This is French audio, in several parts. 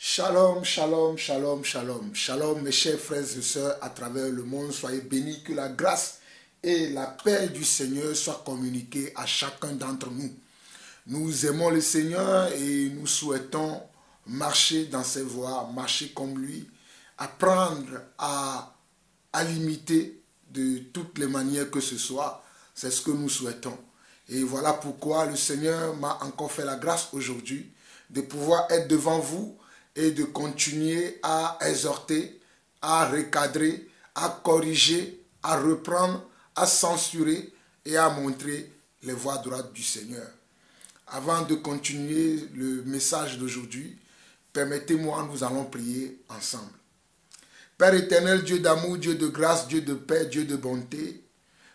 Shalom, shalom, shalom, shalom. Shalom mes chers frères et sœurs à travers le monde. Soyez bénis, que la grâce et la paix du Seigneur soient communiquées à chacun d'entre nous. Nous aimons le Seigneur et nous souhaitons marcher dans ses voies, marcher comme lui, apprendre à l'imiter de toutes les manières que ce soit. C'est ce que nous souhaitons. Et voilà pourquoi le Seigneur m'a encore fait la grâce aujourd'hui de pouvoir être devant vous et de continuer à exhorter, à recadrer, à corriger, à reprendre, à censurer et à montrer les voies droites du Seigneur. Avant de continuer le message d'aujourd'hui, permettez-moi, nous allons prier ensemble. Père éternel, Dieu d'amour, Dieu de grâce, Dieu de paix, Dieu de bonté,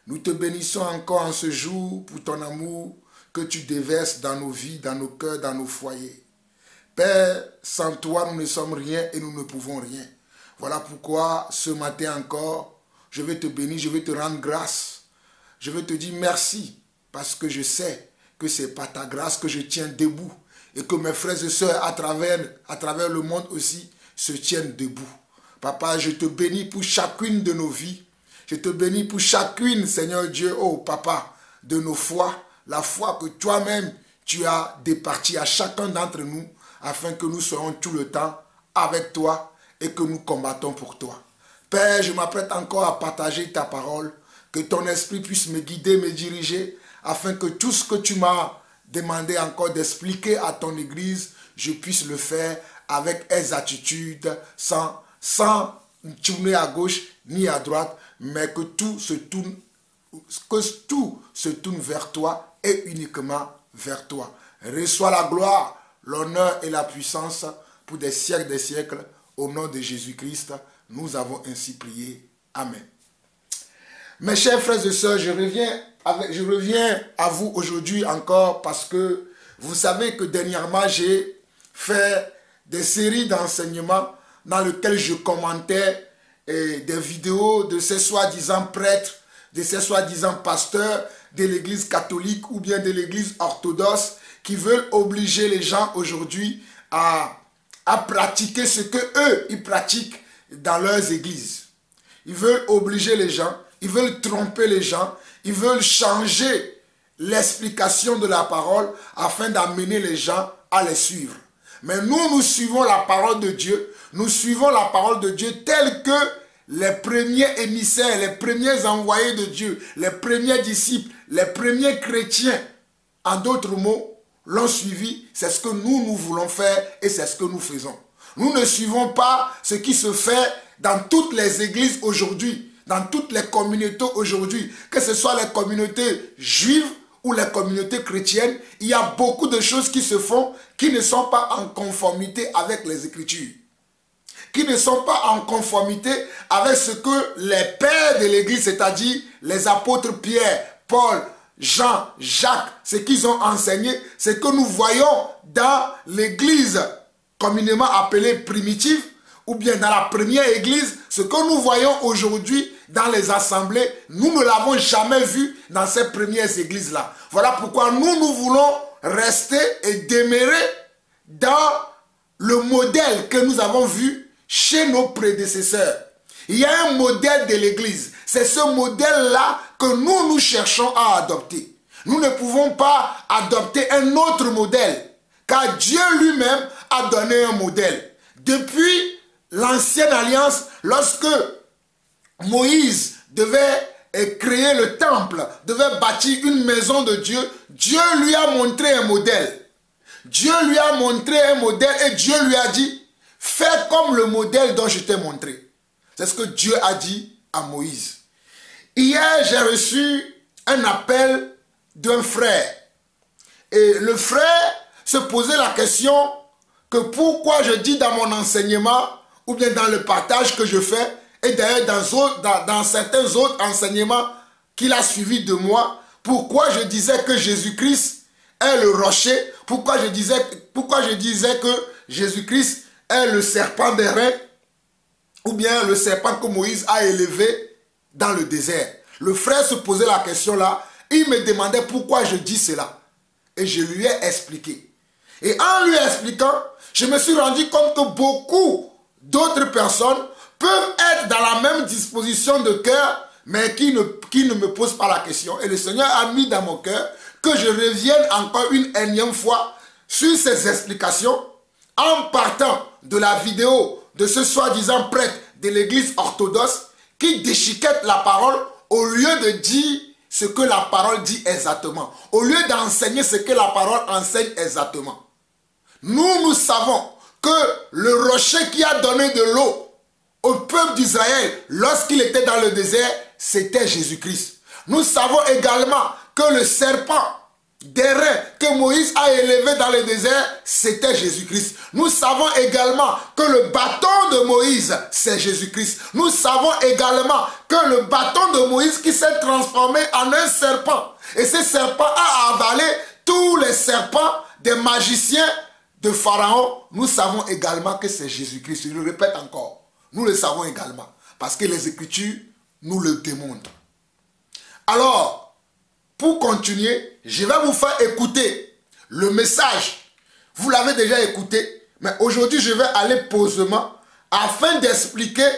nous te bénissons encore en ce jour pour ton amour que tu déverses dans nos vies, dans nos cœurs, dans nos foyers. Père, sans toi, nous ne sommes rien et nous ne pouvons rien. Voilà pourquoi, ce matin encore, je vais te bénir, je vais te rendre grâce. Je vais te dire merci, parce que je sais que c'est par ta grâce que je tiens debout et que mes frères et sœurs à travers le monde aussi se tiennent debout. Papa, je te bénis pour chacune de nos vies. Je te bénis pour chacune, Seigneur Dieu, oh Papa, de nos foi, la foi que toi-même tu as départie à chacun d'entre nous, afin que nous soyons tout le temps avec toi et que nous combattons pour toi. Père, je m'apprête encore à partager ta parole, que ton esprit puisse me guider, me diriger, afin que tout ce que tu m'as demandé encore d'expliquer à ton église, je puisse le faire avec exactitude, sans tourner à gauche ni à droite, mais que tout se tourne vers toi et uniquement vers toi. Reçois la gloire, l'honneur et la puissance pour des siècles, au nom de Jésus-Christ, nous avons ainsi prié. Amen. Mes chers frères et sœurs, je reviens à vous aujourd'hui encore parce que vous savez que dernièrement, j'ai fait des séries d'enseignements dans lesquelles je commentais des vidéos de ces soi-disant prêtres, de ces soi-disant pasteurs de l'église catholique ou bien de l'église orthodoxe qui veulent obliger les gens aujourd'hui à pratiquer ce que eux ils pratiquent dans leurs églises. Ils veulent obliger les gens, ils veulent tromper les gens, ils veulent changer l'explication de la parole afin d'amener les gens à les suivre. Mais nous suivons la parole de Dieu, nous suivons la parole de Dieu telle que les premiers émissaires, les premiers envoyés de Dieu, les premiers disciples, les premiers chrétiens, en d'autres mots, l'ont suivi. C'est ce que nous voulons faire et c'est ce que nous faisons. Nous ne suivons pas ce qui se fait dans toutes les églises aujourd'hui, dans toutes les communautés aujourd'hui, que ce soit les communautés juives ou les communautés chrétiennes. Il y a beaucoup de choses qui se font qui ne sont pas en conformité avec les Écritures, qui ne sont pas en conformité avec ce que les pères de l'église, c'est-à-dire les apôtres Pierre, Paul, Jean, Jacques, ce qu'ils ont enseigné, ce que nous voyons dans l'église communément appelée primitive, ou bien dans la première église, ce que nous voyons aujourd'hui dans les assemblées, nous ne l'avons jamais vu dans ces premières églises-là. Voilà pourquoi nous voulons rester et demeurer dans le modèle que nous avons vu chez nos prédécesseurs. Il y a un modèle de l'église. C'est ce modèle-là que nous cherchons à adopter. Nous ne pouvons pas adopter un autre modèle, car Dieu lui-même a donné un modèle. Depuis l'ancienne alliance, lorsque Moïse devait créer le temple, devait bâtir une maison de Dieu, Dieu lui a montré un modèle. Dieu lui a montré un modèle et Dieu lui a dit, fais comme le modèle dont je t'ai montré. C'est ce que Dieu a dit à Moïse. Hier, j'ai reçu un appel d'un frère. Et le frère se posait la question que pourquoi je dis dans mon enseignement ou bien dans le partage que je fais, et d'ailleurs dans certains autres enseignements qu'il a suivis de moi, pourquoi je disais que Jésus-Christ est le rocher, pourquoi je disais que Jésus-Christ est le serpent des reins, ou bien le serpent que Moïse a élevé dans le désert. Le frère se posait la question là, il me demandait pourquoi je dis cela. Et je lui ai expliqué. Et en lui expliquant, je me suis rendu compte que beaucoup d'autres personnes peuvent être dans la même disposition de cœur, mais qui ne me posent pas la question. Et le Seigneur a mis dans mon cœur que je revienne encore une énième fois sur ces explications en partant de la vidéo de ce soi-disant prêtre de l'église orthodoxe qui déchiquette la parole au lieu de dire ce que la parole dit exactement, au lieu d'enseigner ce que la parole enseigne exactement. Nous savons que le rocher qui a donné de l'eau au peuple d'Israël lorsqu'il était dans le désert, c'était Jésus-Christ. Nous savons également que le serpent d'airain que Moïse a élevé dans le désert, c'était Jésus-Christ. Nous savons également que le bâton de Moïse, c'est Jésus-Christ. Nous savons également que le bâton de Moïse qui s'est transformé en un serpent. Et ce serpent a avalé tous les serpents des magiciens de Pharaon. Nous savons également que c'est Jésus-Christ. Je le répète encore. Nous le savons également. Parce que les Écritures nous le démontrent. Alors, pour continuer, je vais vous faire écouter le message. Vous l'avez déjà écouté, mais aujourd'hui, je vais aller posément afin d'expliquer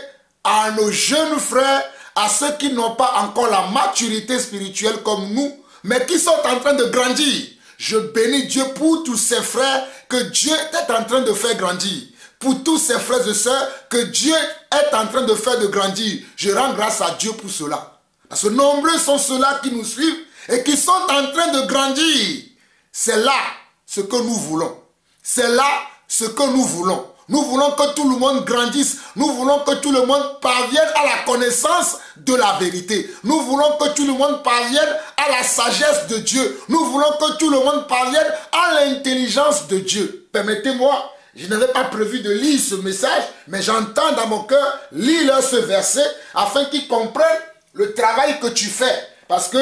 à nos jeunes frères, à ceux qui n'ont pas encore la maturité spirituelle comme nous, mais qui sont en train de grandir. Je bénis Dieu pour tous ces frères que Dieu est en train de faire grandir. Pour tous ces frères et sœurs que Dieu est en train de faire de grandir. Je rends grâce à Dieu pour cela. Parce que nombreux sont ceux-là qui nous suivent et qui sont en train de grandir. C'est là ce que nous voulons. C'est là ce que nous voulons. Nous voulons que tout le monde grandisse. Nous voulons que tout le monde parvienne à la connaissance de la vérité. Nous voulons que tout le monde parvienne à la sagesse de Dieu. Nous voulons que tout le monde parvienne à l'intelligence de Dieu. Permettez-moi, je n'avais pas prévu de lire ce message, mais j'entends dans mon cœur, lis-leur ce verset afin qu'ils comprennent le travail que tu fais. Parce que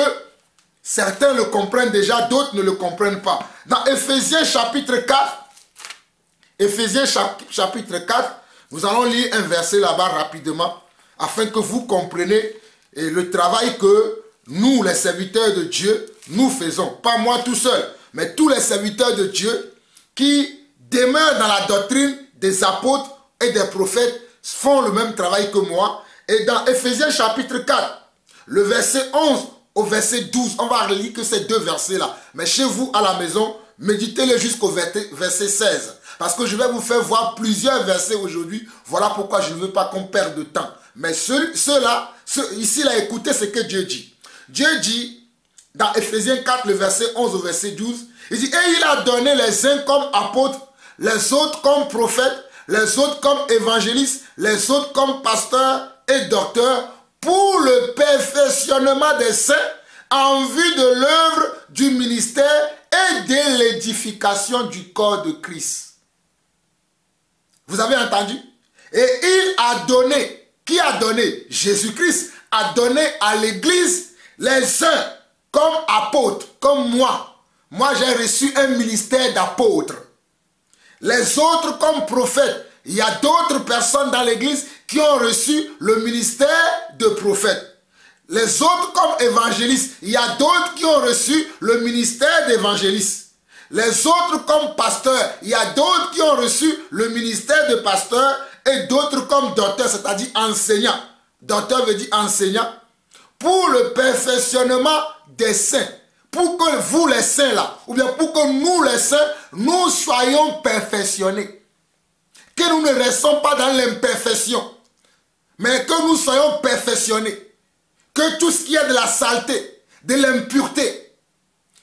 certains le comprennent déjà, d'autres ne le comprennent pas. Dans Éphésiens chapitre 4, chapitre 4, nous allons lire un verset là-bas rapidement, afin que vous compreniez le travail que nous, les serviteurs de Dieu, nous faisons. Pas moi tout seul, mais tous les serviteurs de Dieu qui demeurent dans la doctrine des apôtres et des prophètes font le même travail que moi. Et dans Éphésiens chapitre 4, le verset 11 au verset 12, on va relire que ces deux versets-là. Mais chez vous, à la maison, méditez-les jusqu'au verset 16. Parce que je vais vous faire voir plusieurs versets aujourd'hui. Voilà pourquoi je ne veux pas qu'on perde de temps. Mais ceux-là, ici, écoutez ce que Dieu dit. Dieu dit, dans Éphésiens 4, le verset 11 au verset 12, il dit, et il a donné les uns comme apôtres, les autres comme prophètes, les autres comme évangélistes, les autres comme pasteurs et docteurs, pour le perfectionnement des saints, en vue de l'œuvre du ministère et de l'édification du corps de Christ. Vous avez entendu? Et il a donné, qui a donné? Jésus-Christ a donné à l'Église les uns comme apôtres, comme moi. Moi, j'ai reçu un ministère d'apôtre. Les autres comme prophètes. Il y a d'autres personnes dans l'Église qui ont reçu le ministère de prophète. Les autres comme évangélistes. Il y a d'autres qui ont reçu le ministère d'évangéliste. Les autres comme pasteurs. Il y a d'autres qui ont reçu le ministère de pasteur et d'autres comme docteurs, c'est-à-dire enseignants. Docteur veut dire enseignant. Pour le perfectionnement des saints. Pour que vous les saints là, ou bien pour que nous les saints, nous soyons perfectionnés. Que nous ne restons pas dans l'imperfection, mais que nous soyons perfectionnés. Que tout ce qui est de la saleté, de l'impureté,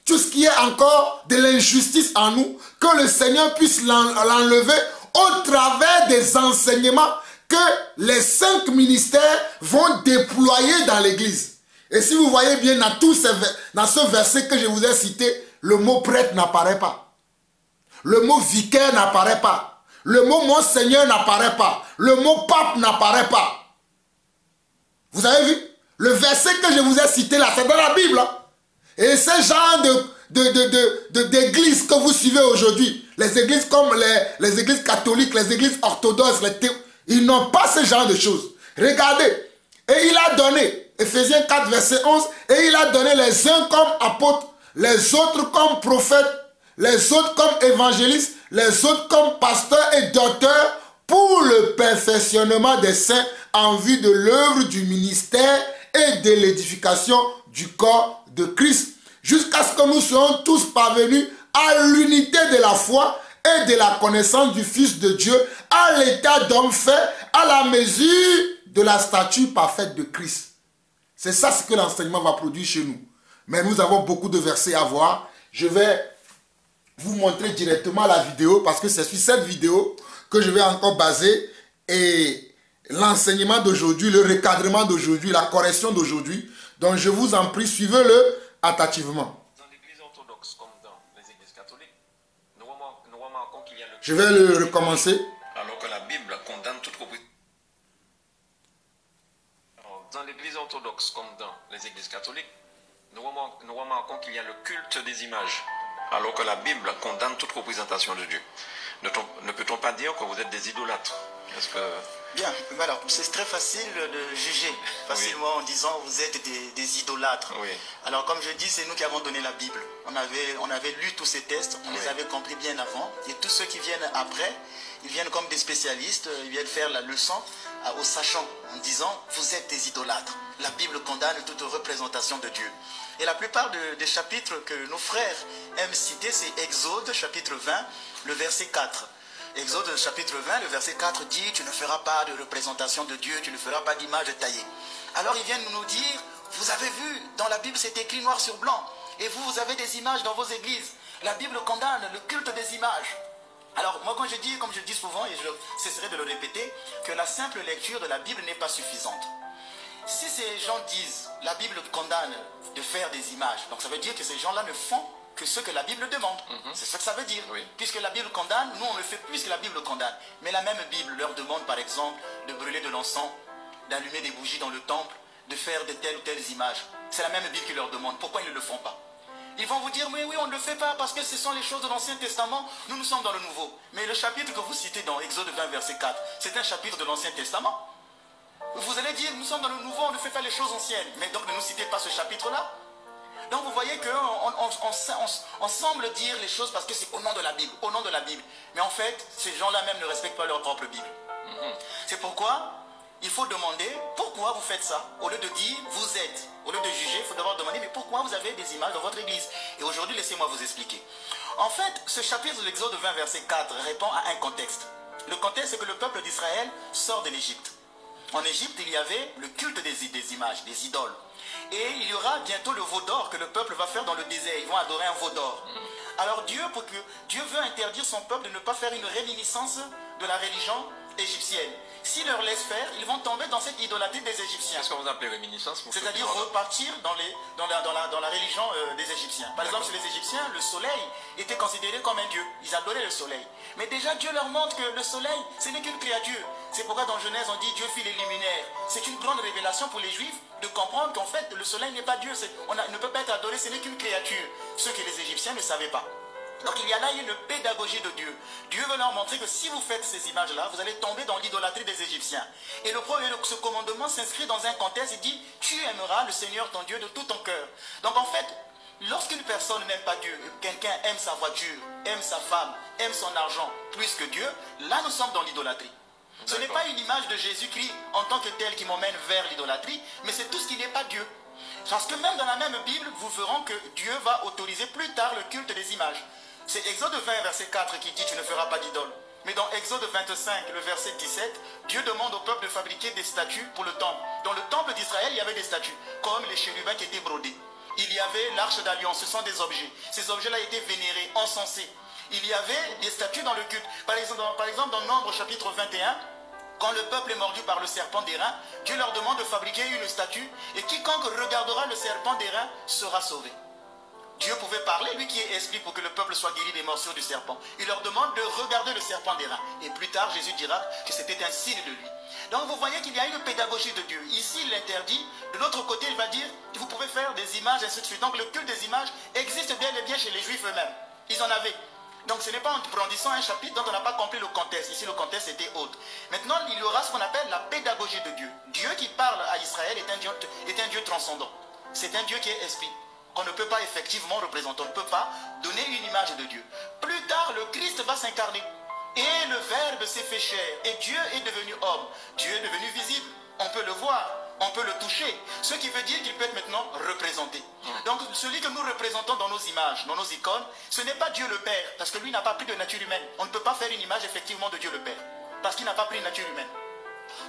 tout ce qui est encore de l'injustice en nous, que le Seigneur puisse l'enlever au travers des enseignements que les 5 ministères vont déployer dans l'Église. Et si vous voyez bien dans ce verset que je vous ai cité, le mot prêtre n'apparaît pas. Le mot vicaire n'apparaît pas. Le mot Monseigneur n'apparaît pas. Le mot pape n'apparaît pas. Vous avez vu? Le verset que je vous ai cité là, c'est dans la Bible. Hein? Et ce genre d'églises que vous suivez aujourd'hui, les églises comme les églises catholiques, les églises orthodoxes, ils n'ont pas ce genre de choses. Regardez. Et il a donné, Éphésiens 4, verset 11, et il a donné les uns comme apôtres, les autres comme prophètes, les autres comme évangélistes, les autres comme pasteurs et docteurs pour le perfectionnement des saints en vue de l'œuvre du ministère et de l'édification du corps de Christ, jusqu'à ce que nous soyons tous parvenus à l'unité de la foi et de la connaissance du Fils de Dieu, à l'état d'homme fait, à la mesure de la stature parfaite de Christ. C'est ça ce que l'enseignement va produire chez nous. Mais nous avons beaucoup de versets à voir. Je vais vous montrer directement la vidéo parce que c'est sur cette vidéo que je vais encore baser et l'enseignement d'aujourd'hui, le recadrement d'aujourd'hui, la correction d'aujourd'hui. Donc je vous en prie, suivez-le attentivement. Dans l'église orthodoxe comme dans les églises catholiques, nous remarquons qu'il y a le... Je vais le recommencer. Alors que la Bible condamne toute propriété. Dans l'église orthodoxe comme dans les églises catholiques, nous remarquons qu'il y a le culte des images, alors que la Bible condamne toute représentation de Dieu. Ne peut-on pas dire que vous êtes des idolâtres? Est-ce que... Bien, voilà, c'est très facile de juger facilement en disant vous êtes des idolâtres. Oui. Alors comme je dis, c'est nous qui avons donné la Bible. On avait lu tous ces textes, on les avait compris bien avant. Et tous ceux qui viennent après, ils viennent comme des spécialistes, ils viennent faire la leçon aux sachants en disant vous êtes des idolâtres. La Bible condamne toute représentation de Dieu. Et la plupart des chapitres que nos frères aiment citer, c'est Exode chapitre 20, le verset 4. Exode chapitre 20, le verset 4 dit « Tu ne feras pas de représentation de Dieu, tu ne feras pas d'image taillée. » Alors ils viennent nous dire « Vous avez vu, dans la Bible c'est écrit noir sur blanc, et vous avez des images dans vos églises. La Bible condamne le culte des images. » Alors moi quand je dis, comme je dis souvent, et je cesserai de le répéter, que la simple lecture de la Bible n'est pas suffisante. Si ces gens disent « La Bible condamne de faire des images », donc ça veut dire que ces gens-là ne font que ce que la Bible demande. C'est ce que ça veut dire. Oui. Puisque la Bible condamne, nous on le fait plus que la Bible condamne. Mais la même Bible leur demande par exemple de brûler de l'encens, d'allumer des bougies dans le temple, de faire de telles ou telles images. C'est la même Bible qui leur demande. Pourquoi ils ne le font pas? Ils vont vous dire, mais oui, on ne le fait pas parce que ce sont les choses de l'Ancien Testament. Nous sommes dans le Nouveau. Mais le chapitre que vous citez dans Exode 20, verset 4, c'est un chapitre de l'Ancien Testament. Vous allez dire, nous sommes dans le Nouveau, on ne fait pas les choses anciennes. Mais donc ne nous citez pas ce chapitre-là. Donc vous voyez qu'on semble dire les choses parce que c'est au nom de la Bible, au nom de la Bible. Mais en fait, ces gens-là même ne respectent pas leur propre Bible. C'est pourquoi il faut demander pourquoi vous faites ça. Au lieu de dire vous êtes, au lieu de juger, il faut d'abord demander mais pourquoi vous avez des images dans votre église. Et aujourd'hui, laissez-moi vous expliquer. En fait, ce chapitre de l'Exode 20, verset 4 répond à un contexte. Le contexte, c'est que le peuple d'Israël sort de l'Égypte. En Égypte, il y avait le culte des images, des idoles. Et il y aura bientôt le veau d'or que le peuple va faire dans le désert. Ils vont adorer un veau d'or. Alors Dieu veut interdire son peuple de ne pas faire une réminiscence de la religion égyptienne. S'il leur laisse faire, ils vont tomber dans cette idolâtrie des Égyptiens. Qu'est-ce que vous appelez réminiscence? C'est-à-dire repartir dans la religion des Égyptiens. Par exemple, chez les Égyptiens, le soleil était considéré comme un dieu. Ils adoraient le soleil. Mais déjà, Dieu leur montre que le soleil, ce n'est qu'une créature. C'est pourquoi dans Genèse, on dit Dieu fit les luminaires. C'est une grande révélation pour les Juifs de comprendre qu'en fait, le soleil n'est pas Dieu. On ne peut pas être adoré, ce n'est qu'une créature. Ce que les Égyptiens ne savaient pas. Donc il y a là une pédagogie de Dieu. Dieu veut leur montrer que si vous faites ces images-là, vous allez tomber dans l'idolâtrie des Égyptiens. Et ce commandement s'inscrit dans un contexte, il dit, tu aimeras le Seigneur ton Dieu de tout ton cœur. Donc en fait, lorsqu'une personne n'aime pas Dieu, quelqu'un aime sa voiture, aime sa femme, aime son argent plus que Dieu, là nous sommes dans l'idolâtrie. Ce n'est pas une image de Jésus-Christ en tant que tel qui m'emmène vers l'idolâtrie, mais c'est tout ce qui n'est pas Dieu. Parce que même dans la même Bible, vous verrez que Dieu va autoriser plus tard le culte des images. C'est Exode 20, verset 4 qui dit « Tu ne feras pas d'idole ». Mais dans Exode 25, le verset 17, Dieu demande au peuple de fabriquer des statues pour le temple. Dans le temple d'Israël, il y avait des statues, comme les chérubins qui étaient brodés. Il y avait l'arche d'alliance, ce sont des objets. Ces objets-là étaient vénérés, encensés. Il y avait des statues dans le culte. Par exemple, dans Nombre chapitre 21, quand le peuple est mordu par le serpent d'airain, Dieu leur demande de fabriquer une statue et quiconque regardera le serpent d'airain sera sauvé. Dieu pouvait parler, lui qui est esprit, pour que le peuple soit guéri des morsures du serpent. Il leur demande de regarder le serpent d'airain. Et plus tard, Jésus dira que c'était un signe de lui. Donc vous voyez qu'il y a une pédagogie de Dieu. Ici, il l'interdit. De l'autre côté, il va dire que vous pouvez faire des images, ainsi de suite. Donc le culte des images existe bien et bien chez les Juifs eux-mêmes. Ils en avaient. Donc ce n'est pas en brandissant un chapitre dont on n'a pas compris le contexte. Ici, le contexte était autre. Maintenant, il y aura ce qu'on appelle la pédagogie de Dieu. Dieu qui parle à Israël est un Dieu transcendant. C'est un Dieu qui est esprit. qu'on ne peut pas effectivement représenter. On ne peut pas donner une image de Dieu. Plus tard, le Christ va s'incarner. Et le Verbe s'est fait chair. Et Dieu est devenu homme. Dieu est devenu visible. On peut le voir. On peut le toucher. Ce qui veut dire qu'il peut être maintenant représenté. Donc celui que nous représentons dans nos images, dans nos icônes, ce n'est pas Dieu le Père. Parce que lui n'a pas pris de nature humaine. On ne peut pas faire une image effectivement de Dieu le Père. Parce qu'il n'a pas pris une nature humaine.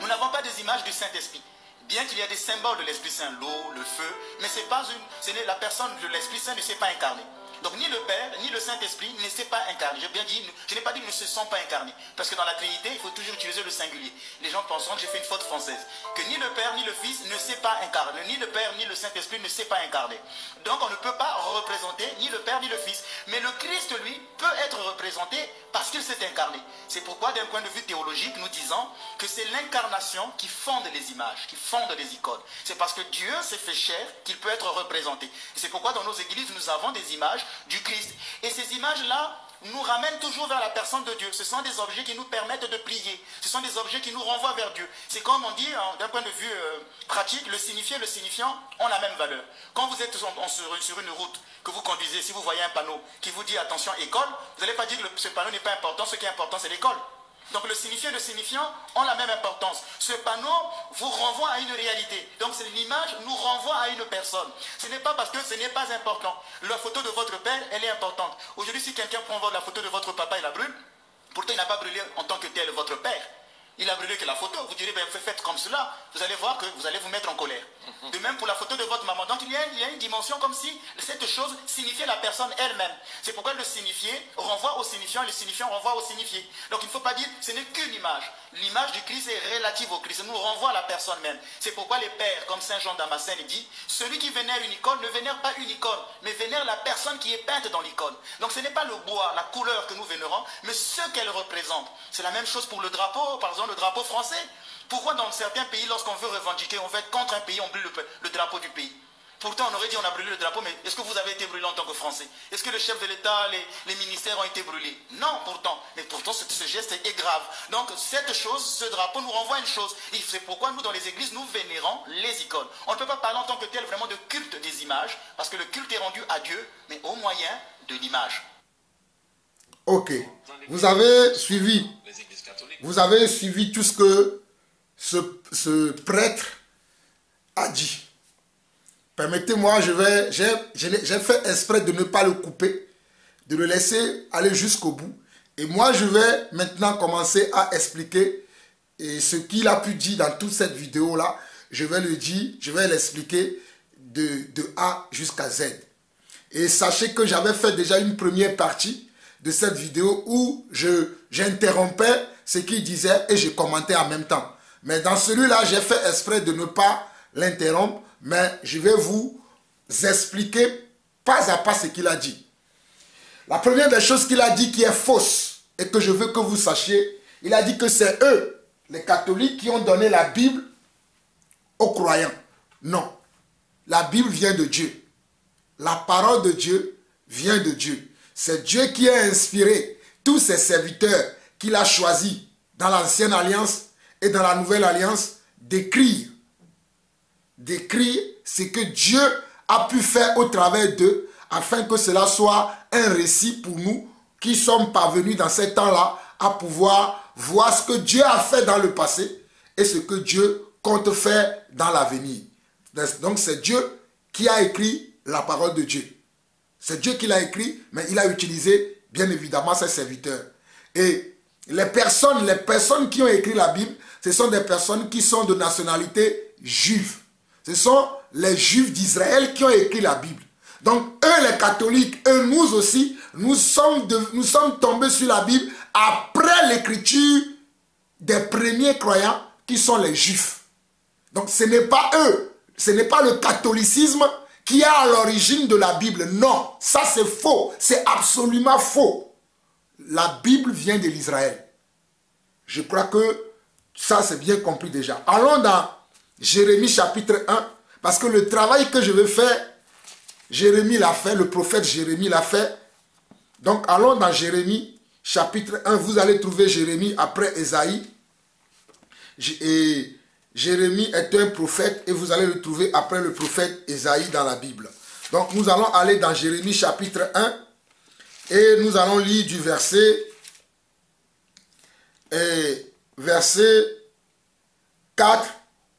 Nous n'avons pas des images du Saint-Esprit. Bien qu'il y ait des symboles de l'Esprit Saint, l'eau, le feu, mais la personne de l'Esprit Saint ne s'est pas incarnée. Donc ni le Père, ni le Saint-Esprit ne s'est pas incarné. J'ai bien dit, je n'ai pas dit qu'ils ne se sont pas incarnés. Parce que dans la Trinité, il faut toujours utiliser le singulier. Les gens penseront que j'ai fait une faute française. Que ni le Père, ni le Fils ne s'est pas incarné. Ni le Père, ni le Saint-Esprit ne s'est pas incarné. Donc on ne peut pas représenter ni le Père, ni le Fils. Mais le Christ, lui, peut être représenté parce qu'il s'est incarné. C'est pourquoi, d'un point de vue théologique, nous disons que c'est l'incarnation qui fonde les images, qui fonde les icônes. C'est parce que Dieu s'est fait chair qu'il peut être représenté. C'est pourquoi dans nos églises, nous avons des images du Christ. Et ces images-là nous ramènent toujours vers la personne de Dieu. Ce sont des objets qui nous permettent de prier. Ce sont des objets qui nous renvoient vers Dieu. C'est comme on dit, d'un point de vue pratique, le signifié et le signifiant ont la même valeur. Quand vous êtes sur une route, que vous conduisez, si vous voyez un panneau qui vous dit attention école, vous n'allez pas dire que ce panneau n'est pas important, ce qui est important c'est l'école. Donc le signifié et le signifiant ont la même importance. Ce panneau vous renvoie à une réalité. Donc l'image nous renvoie à une personne. Ce n'est pas parce que ce n'est pas important. La photo de votre père, elle est importante. Aujourd'hui, si quelqu'un prend la photo de votre papa et la brûle, pourtant il n'a pas brûlé en tant que tel votre père. Il a brûlé que la photo. Vous direz, ben, faites comme cela. Vous allez voir que vous allez vous mettre en colère. De même pour la photo de votre maman. Donc il y a une dimension comme si cette chose signifiait la personne elle-même. C'est pourquoi le signifié renvoie au signifiant et le signifiant renvoie au signifié. Donc il ne faut pas dire, ce n'est qu'une image. L'image du Christ est relative au Christ. Ça nous renvoie à la personne même. C'est pourquoi les pères, comme Saint Jean Damascène dit, celui qui vénère une icône ne vénère pas une icône, mais vénère la personne qui est peinte dans l'icône. Donc ce n'est pas le bois, la couleur que nous vénérons, mais ce qu'elle représente. C'est la même chose pour le drapeau, par exemple le drapeau français. Pourquoi dans certains pays, lorsqu'on veut revendiquer, on veut être contre un pays, on brûle le drapeau du pays? Pourtant, on aurait dit on a brûlé le drapeau, mais est-ce que vous avez été brûlé en tant que Français? Est-ce que le chef de l'État, les ministères ont été brûlés? Non, pourtant. Mais pourtant, ce geste est grave. Donc, cette chose, ce drapeau nous renvoie à une chose. Et c'est pourquoi nous, dans les églises, nous vénérons les icônes. On ne peut pas parler en tant que tel vraiment de culte des images, parce que le culte est rendu à Dieu, mais au moyen de l'image. Ok. Vous avez suivi tout ce que ce prêtre a dit. Permettez-moi, j'ai fait exprès de ne pas le couper, de le laisser aller jusqu'au bout. Et moi, je vais maintenant commencer à expliquer ce qu'il a pu dire dans toute cette vidéo-là. Je vais l'expliquer de A jusqu'à Z. Et sachez que j'avais fait déjà une première partie de cette vidéo où j'interrompais ce qu'il disait et je commentais en même temps. Mais dans celui-là, j'ai fait exprès de ne pas l'interrompre, mais je vais vous expliquer pas à pas ce qu'il a dit. La première des choses qu'il a dit qui est fausse et que je veux que vous sachiez, il a dit que c'est eux, les catholiques, qui ont donné la Bible aux croyants. Non, la Bible vient de Dieu. La parole de Dieu vient de Dieu. C'est Dieu qui a inspiré tous ses serviteurs qu'il a choisis dans l'ancienne alliance et dans la nouvelle alliance d'écrire ce que Dieu a pu faire au travers d'eux afin que cela soit un récit pour nous qui sommes parvenus dans ces temps-là à pouvoir voir ce que Dieu a fait dans le passé et ce que Dieu compte faire dans l'avenir. Donc c'est Dieu qui a écrit la parole de Dieu. C'est Dieu qui l'a écrit, mais il a utilisé bien évidemment ses serviteurs. Et les personnes qui ont écrit la Bible, ce sont des personnes qui sont de nationalité juive. Ce sont les Juifs d'Israël qui ont écrit la Bible. Donc, eux, les catholiques, eux, nous aussi, nous sommes tombés sur la Bible après l'écriture des premiers croyants qui sont les Juifs. Donc, ce n'est pas eux, ce n'est pas le catholicisme qui est à l'origine de la Bible. Non, ça c'est faux, c'est absolument faux. La Bible vient de l'Israël. Je crois que ça c'est bien compris déjà. Allons dans Jérémie chapitre 1, parce que le travail que je vais faire, Jérémie l'a fait, le prophète Jérémie l'a fait. Donc allons dans Jérémie chapitre 1, vous allez trouver Jérémie après Ésaïe. Et Jérémie est un prophète et vous allez le trouver après le prophète Ésaïe dans la Bible. Donc nous allons aller dans Jérémie chapitre 1 et nous allons lire du verset 4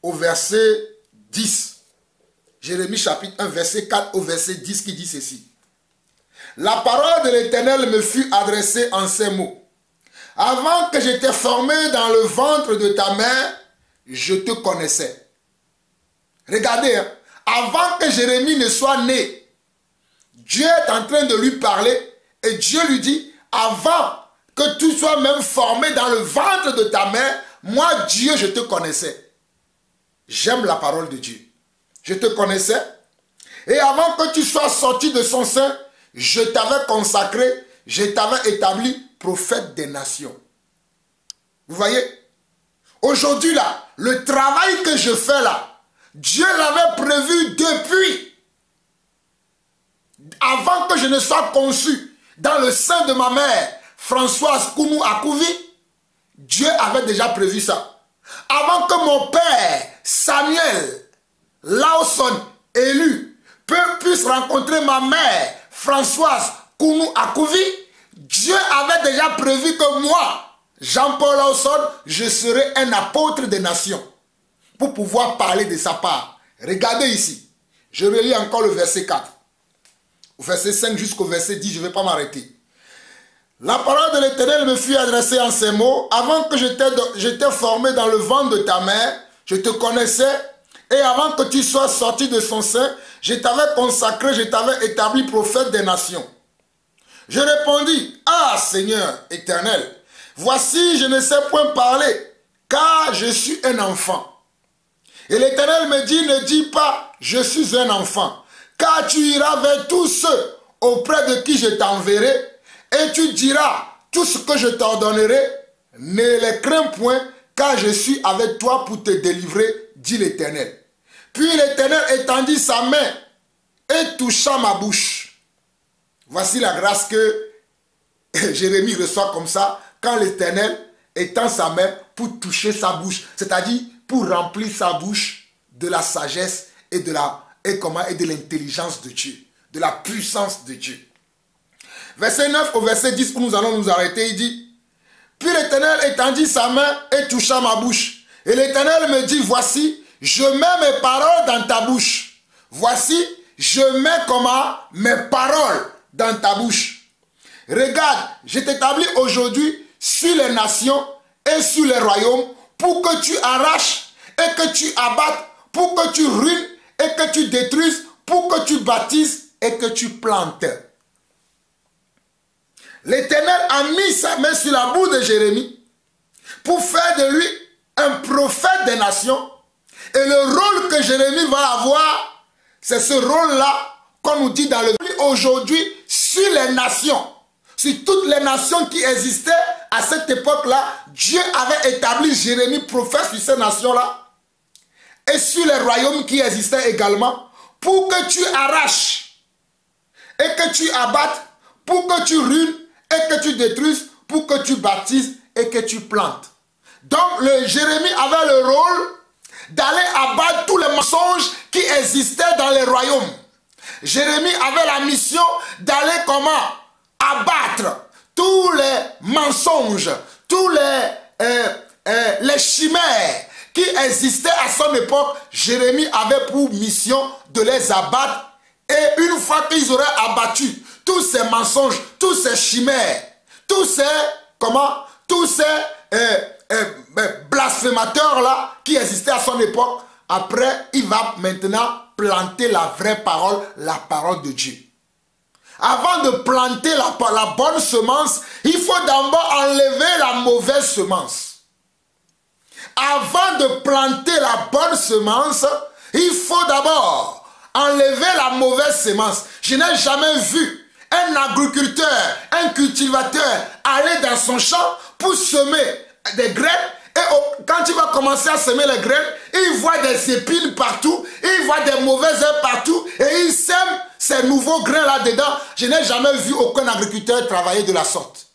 au verset 10. Jérémie chapitre 1 verset 4 au verset 10 qui dit ceci. La parole de l'Éternel me fut adressée en ces mots. Avant que j'étais formé dans le ventre de ta mère, je te connaissais. Regardez, hein, avant que Jérémie ne soit né, Dieu est en train de lui parler et Dieu lui dit, avant que tu sois même formé dans le ventre de ta mère, moi Dieu, je te connaissais. J'aime la parole de Dieu. Je te connaissais. Et avant que tu sois sorti de son sein, je t'avais consacré, je t'avais établi prophète des nations. Vous voyez? Aujourd'hui là, le travail que je fais là, Dieu l'avait prévu depuis. Avant que je ne sois conçu dans le sein de ma mère, Françoise Kounou Akouvi, Dieu avait déjà prévu ça. Avant que mon père, Samuel Lawson, élu, puisse rencontrer ma mère, Françoise Kounou Akouvi, Dieu avait déjà prévu que moi, Jean-Paul Lawson, je serai un apôtre des nations pour pouvoir parler de sa part. Regardez ici, je relis encore le verset 4. Au verset 5 jusqu'au verset 10, je ne vais pas m'arrêter. La parole de l'Éternel me fut adressée en ces mots. Avant que j'étais formé dans le ventre de ta mère, je te connaissais. Et avant que tu sois sorti de son sein, je t'avais consacré, je t'avais établi prophète des nations. Je répondis, ah Seigneur éternel, voici je ne sais point parler, car je suis un enfant. Et l'Éternel me dit, ne dis pas, je suis un enfant, car tu iras vers tous ceux auprès de qui je t'enverrai, et tu diras tout ce que je t'ordonnerai, ne les crains point, car je suis avec toi pour te délivrer, dit l'Éternel. Puis l'Éternel étendit sa main et toucha ma bouche. Voici la grâce que Jérémie reçoit comme ça, quand l'Éternel étend sa main pour toucher sa bouche, c'est-à-dire pour remplir sa bouche de la sagesse et de l'intelligence de Dieu, de la puissance de Dieu. Verset 9 au verset 10 où nous allons nous arrêter, il dit, puis l'Éternel étendit sa main et toucha ma bouche. Et l'Éternel me dit, voici, je mets mes paroles dans ta bouche. Voici, je mets comment? Mes paroles dans ta bouche. Regarde, je t'établis aujourd'hui sur les nations et sur les royaumes pour que tu arraches et que tu abattes, pour que tu ruines et que tu détruises, pour que tu bâtisses et que tu plantes. L'Éternel a mis sa main sur la bouche de Jérémie pour faire de lui un prophète des nations. Et le rôle que Jérémie va avoir, c'est ce rôle-là qu'on nous dit dans le Bible aujourd'hui sur les nations. Sur toutes les nations qui existaient à cette époque-là, Dieu avait établi Jérémie prophète sur ces nations-là. Et sur les royaumes qui existaient également, pour que tu arraches et que tu abattes, pour que tu ruines et que tu détruises, pour que tu baptises et que tu plantes. Donc Jérémie avait le rôle d'aller abattre tous les mensonges qui existaient dans les royaumes. Jérémie avait la mission d'aller comment? Abattre tous les mensonges, tous les chimères qui existaient à son époque. Jérémie avait pour mission de les abattre. Et une fois qu'ils auraient abattu tous ces mensonges, tous ces chimères, tous ces blasphémateurs-là qui existaient à son époque, après, il va maintenant planter la vraie parole, la parole de Dieu. Avant de planter la bonne semence, il faut d'abord enlever la mauvaise semence. Avant de planter la bonne semence, il faut d'abord enlever la mauvaise semence. Je n'ai jamais vu un agriculteur, un cultivateur aller dans son champ pour semer des graines. Et quand il va commencer à semer les graines, il voit des épines partout, il voit des mauvaises herbes partout et il sème ces nouveaux grains là-dedans. Je n'ai jamais vu aucun agriculteur travailler de la sorte.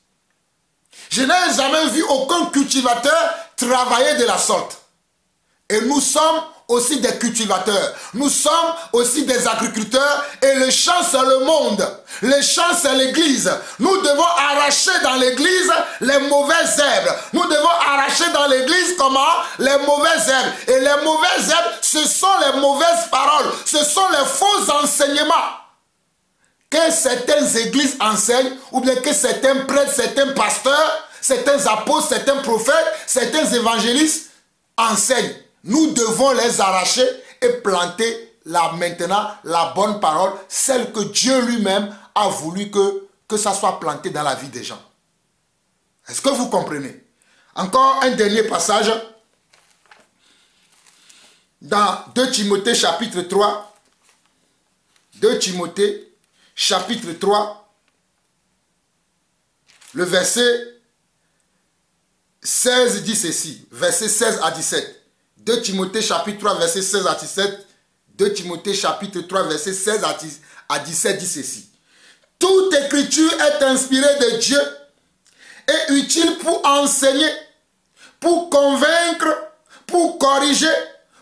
Je n'ai jamais vu aucun cultivateur travailler de la sorte. Et nous sommes aussi des cultivateurs. Nous sommes aussi des agriculteurs. Et le champ, c'est le monde. Le champ, c'est l'église. Nous devons arracher dans l'église les mauvaises herbes. Nous devons arracher dans l'église comment? Les mauvaises herbes. Et les mauvaises herbes, ce sont les mauvaises paroles. Ce sont les faux enseignements que certaines églises enseignent, ou bien que certains prêtres, certains pasteurs, certains apôtres, certains prophètes, certains évangélistes enseignent. Nous devons les arracher et planter là maintenant la bonne parole, celle que Dieu lui-même a voulu que ça soit planté dans la vie des gens. Est-ce que vous comprenez? Encore un dernier passage dans 2 Timothée chapitre 3. 2 Timothée chapitre 3, le verset 16 dit ceci, verset 16 à 17. 2 Timothée chapitre 3, verset 16 à 17. 2 Timothée chapitre 3, verset 16 à 17 dit ceci. Toute écriture est inspirée de Dieu et utile pour enseigner, pour convaincre, pour corriger,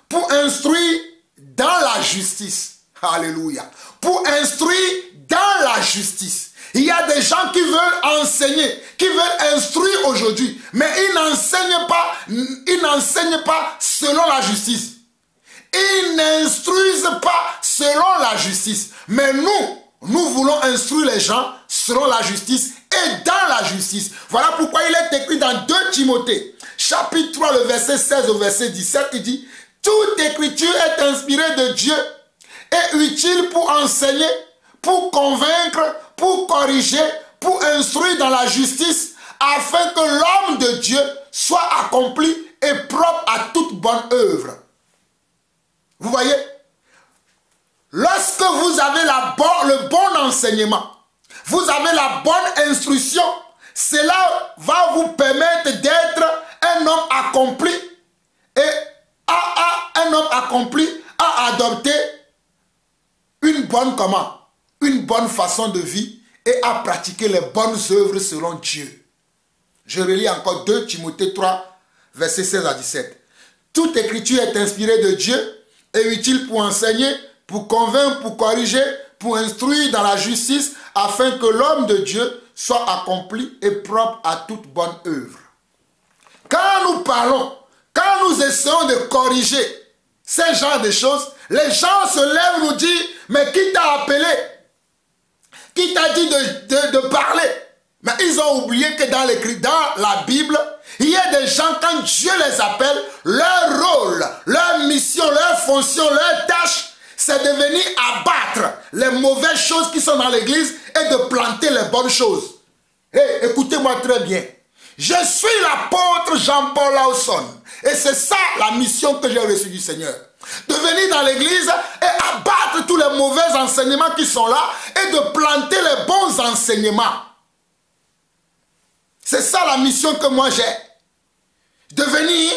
pour instruire dans la justice. Alléluia. Pour instruire dans la justice. Il y a des gens qui veulent enseigner, qui veulent instruire aujourd'hui, mais ils n'enseignent pas selon la justice. Ils n'instruisent pas selon la justice. Mais nous voulons instruire les gens selon la justice et dans la justice. Voilà pourquoi il est écrit dans 2 Timothée, chapitre 3, le verset 16 au verset 17, il dit « Toute écriture est inspirée de Dieu et utile pour enseigner, pour convaincre, pour corriger, pour instruire dans la justice, afin que l'homme de Dieu soit accompli et propre à toute bonne œuvre. » Vous voyez? Lorsque vous avez le bon enseignement, vous avez la bonne instruction, cela va vous permettre d'être un homme accompli et un homme accompli à adopter une bonne façon de vie et à pratiquer les bonnes œuvres selon Dieu. Je relis encore 2 Timothée 3, versets 16 à 17. Toute écriture est inspirée de Dieu et utile pour enseigner, pour convaincre, pour corriger, pour instruire dans la justice, afin que l'homme de Dieu soit accompli et propre à toute bonne œuvre. Quand nous parlons, quand nous essayons de corriger ces genres de choses, les gens se lèvent et nous disent, mais qui t'a appelé? Qui t'a dit de parler? Mais ils ont oublié que dans la Bible, il y a des gens, quand Dieu les appelle, leur rôle, leur mission, leur fonction, leur tâche, c'est de venir abattre les mauvaises choses qui sont dans l'église et de planter les bonnes choses. Hey, écoutez-moi très bien. Je suis l'apôtre Jean-Paul Lawson. Et c'est ça la mission que j'ai reçue du Seigneur. De venir dans l'église et abattre tous les mauvais enseignements qui sont là et de planter les bons enseignements. C'est ça la mission que moi j'ai. De venir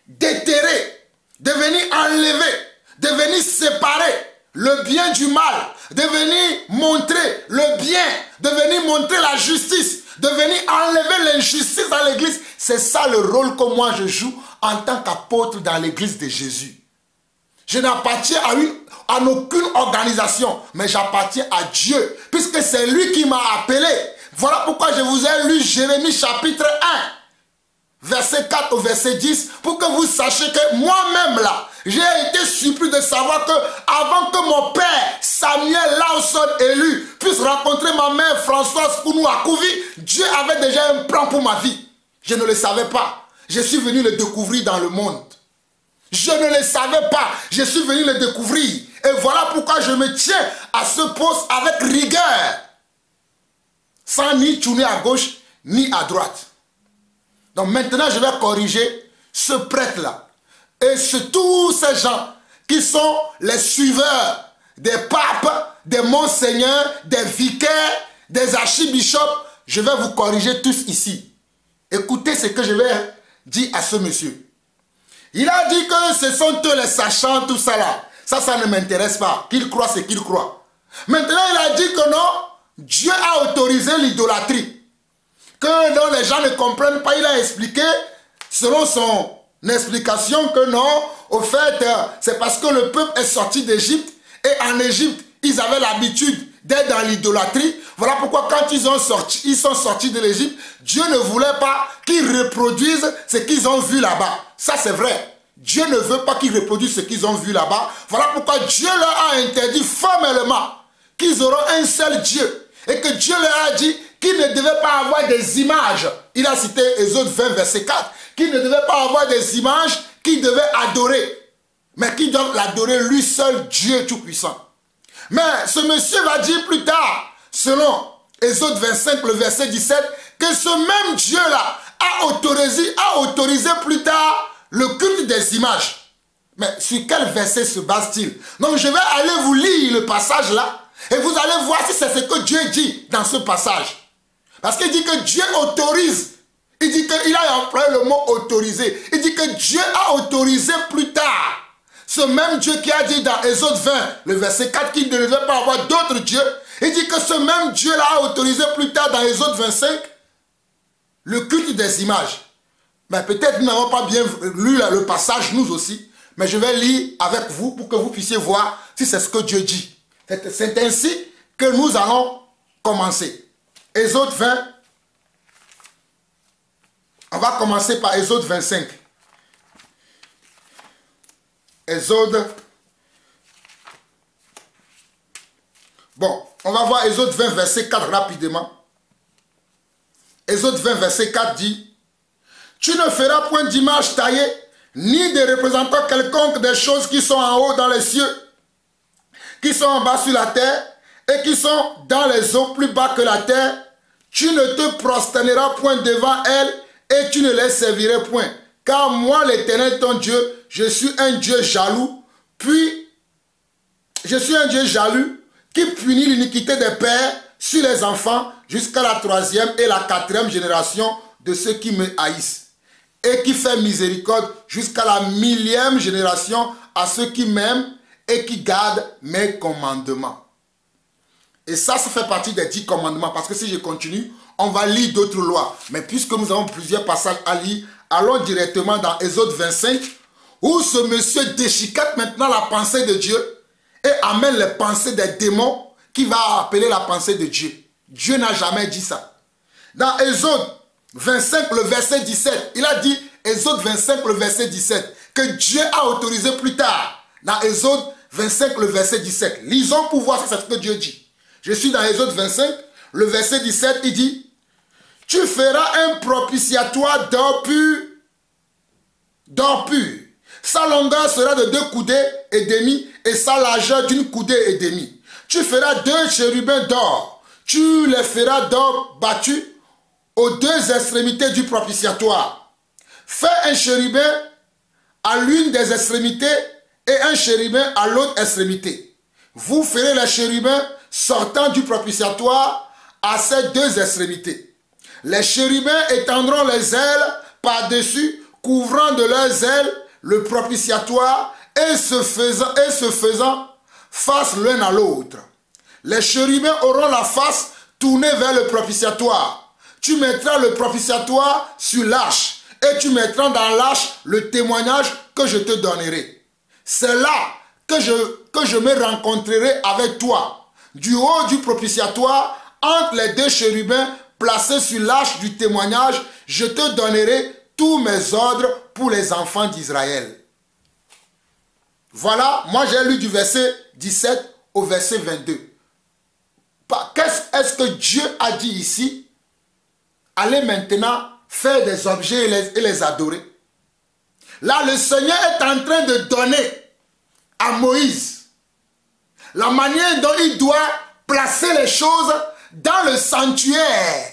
déterrer, de venir enlever, de venir séparer le bien du mal, de venir montrer le bien, de venir montrer la justice, de venir enlever l'injustice dans l'église. C'est ça le rôle que moi je joue en tant qu'apôtre dans l'église de Jésus. Je n'appartiens à aucune organisation, mais j'appartiens à Dieu, puisque c'est lui qui m'a appelé. Voilà pourquoi je vous ai lu Jérémie chapitre 1, verset 4 au verset 10, pour que vous sachiez que moi-même là, j'ai été surpris de savoir que avant que mon père Samuel Lawson élu puisse rencontrer ma mère Françoise Kounou Akouvi, Dieu avait déjà un plan pour ma vie. Je ne le savais pas. Je suis venu le découvrir dans le monde. Je ne le savais pas. Je suis venu le découvrir. Et voilà pourquoi je me tiens à ce poste avec rigueur, sans ni tourner à gauche ni à droite. Donc maintenant, je vais corriger ce prêtre-là. Et tous ces gens qui sont les suiveurs des papes, des monseigneurs, des vicaires, des archibishops, je vais vous corriger tous ici. Écoutez ce que je vais dire à ce monsieur. Il a dit que ce sont eux les sachants, tout ça là. Ça ne m'intéresse pas. Qu'il croit ce qu'il croit. Maintenant, il a dit que non, Dieu a autorisé l'idolâtrie. Que non, les gens ne comprennent pas. Il a expliqué, selon son explication, que non, au fait, c'est parce que le peuple est sorti d'Égypte et en Égypte, ils avaient l'habitude d'être dans l'idolâtrie. Voilà pourquoi quand ils sont sortis de l'Égypte, Dieu ne voulait pas qu'ils reproduisent ce qu'ils ont vu là-bas. Ça, c'est vrai. Dieu ne veut pas qu'ils reproduisent ce qu'ils ont vu là-bas. Voilà pourquoi Dieu leur a interdit formellement qu'ils auront un seul Dieu. Et que Dieu leur a dit qu'ils ne devaient pas avoir des images. Il a cité Exode 20, verset 4. Qu'ils ne devaient pas avoir des images qu'ils devaient adorer. Mais qu'ils doivent l'adorer lui seul, Dieu Tout-Puissant. Mais ce monsieur va dire plus tard, selon Exode 25, le verset 17, que ce même Dieu-là a autorisé plus tard le culte des images. Mais sur quel verset se base-t-il? Donc je vais aller vous lire le passage là, et vous allez voir si c'est ce que Dieu dit dans ce passage. Parce qu'il dit que Dieu autorise. Il dit qu'il a employé le mot autoriser. Il dit que Dieu a autorisé plus tard. Ce même Dieu qui a dit dans Exode 20, le verset 4, qu'il ne devait pas avoir d'autres dieux. Il dit que ce même Dieu-là a autorisé plus tard dans Exode 25 le culte des images. Mais peut-être nous n'avons pas bien lu le passage, nous aussi. Mais je vais lire avec vous pour que vous puissiez voir si c'est ce que Dieu dit. C'est ainsi que nous allons commencer. Exode 20. On va commencer par Exode 25. Exode. Bon, on va voir Exode 20, verset 4 rapidement. Exode 20, verset 4 dit: tu ne feras point d'image taillée, ni de représentant quelconque des choses qui sont en haut dans les cieux, qui sont en bas sur la terre, et qui sont dans les eaux plus bas que la terre. Tu ne te prosterneras point devant elles, et tu ne les serviras point. Car moi, l'Éternel, ton Dieu, je suis un Dieu jaloux, qui punit l'iniquité des pères sur les enfants jusqu'à la 3e et la 4e génération de ceux qui me haïssent, et qui fait miséricorde jusqu'à la 1000e génération à ceux qui m'aiment et qui gardent mes commandements. Et ça fait partie des 10 commandements, parce que si je continue, on va lire d'autres lois. Mais puisque nous avons plusieurs passages à lire, allons directement dans Exode 25, où ce monsieur déchiquette maintenant la pensée de Dieu et amène les pensées des démons qui va appeler la pensée de Dieu. Dieu n'a jamais dit ça. Dans Exode 25, le verset 17, il a dit, Exode 25, le verset 17, que Dieu a autorisé plus tard. Dans Exode 25, le verset 17. Lisons pour voir si c'est ce que Dieu dit. Je suis dans Exode 25, le verset 17, il dit: tu feras un propitiatoire d'or pur. Sa longueur sera de 2 coudées et demi et sa largeur d'une coudée et demie. Tu feras 2 chérubins d'or. Tu les feras d'or battu aux 2 extrémités du propitiatoire. Fais un chérubin à l'une des extrémités et un chérubin à l'autre extrémité. Vous ferez les chérubins sortant du propitiatoire à ces 2 extrémités. Les chérubins étendront les ailes par-dessus, couvrant de leurs ailes le propitiatoire et se faisant face l'un à l'autre. Les chérubins auront la face tournée vers le propitiatoire. Tu mettras le propitiatoire sur l'arche et tu mettras dans l'arche le témoignage que je te donnerai. C'est là que je me rencontrerai avec toi, du haut du propitiatoire, entre les 2 chérubins placés sur l'arche du témoignage. Je te donnerai tous mes ordres pour les enfants d'Israël. Voilà, moi j'ai lu du verset 17 au verset 22. Qu'est-ce que Dieu a dit ici? Allez maintenant faire des objets et les adorer. Là, le Seigneur est en train de donner à Moïse la manière dont il doit placer les choses dans le sanctuaire,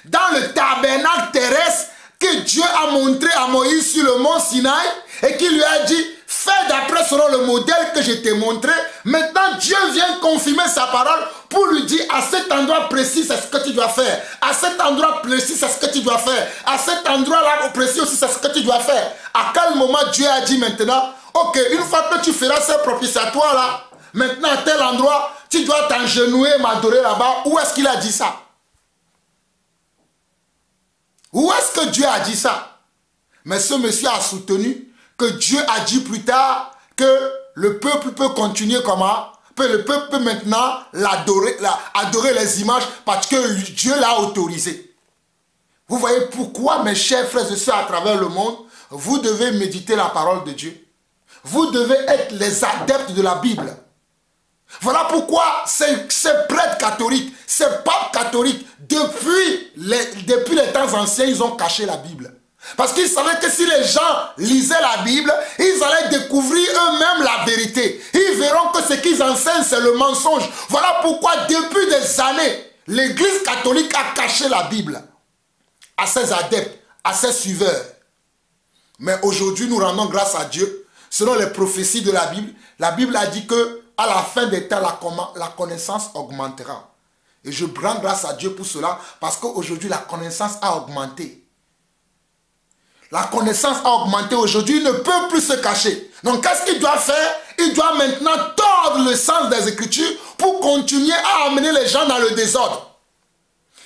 dans le tabernacle terrestre que Dieu a montré à Moïse sur le mont Sinaï et qui lui a dit: fais d'après selon le modèle que je t'ai montré. Maintenant, Dieu vient confirmer sa parole pour lui dire: à cet endroit précis, c'est ce que tu dois faire. À cet endroit précis, c'est ce que tu dois faire. À cet endroit-là précis aussi, c'est ce que tu dois faire. À quel moment Dieu a dit maintenant: ok, une fois que tu feras ce propitiatoire-là, maintenant à tel endroit, tu dois t'agenouiller, m'adorer là-bas. Où est-ce qu'il a dit ça? Où est-ce que Dieu a dit ça? Mais ce monsieur a soutenu que Dieu a dit plus tard que le peuple peut continuer comment? Le peuple peut maintenant adorer les images parce que Dieu l'a autorisé. Vous voyez pourquoi, mes chers frères et sœurs à travers le monde, vous devez méditer la parole de Dieu. Vous devez être les adeptes de la Bible. Voilà pourquoi ces prêtres catholiques, ces papes catholiques, depuis les temps anciens, ils ont caché la Bible. Parce qu'ils savaient que si les gens lisaient la Bible, ils allaient découvrir eux-mêmes la vérité. Ils verront que ce qu'ils enseignent, c'est le mensonge. Voilà pourquoi depuis des années, l'Église catholique a caché la Bible à ses adeptes, à ses suiveurs. Mais aujourd'hui, nous rendons grâce à Dieu. Selon les prophéties de la Bible a dit que à la fin des temps, la connaissance augmentera. Et je rends grâce à Dieu pour cela, parce qu'aujourd'hui, la connaissance a augmenté. La connaissance a augmenté aujourd'hui, il ne peut plus se cacher. Donc, qu'est-ce qu'il doit faire? Il doit maintenant tordre le sens des Écritures pour continuer à amener les gens dans le désordre.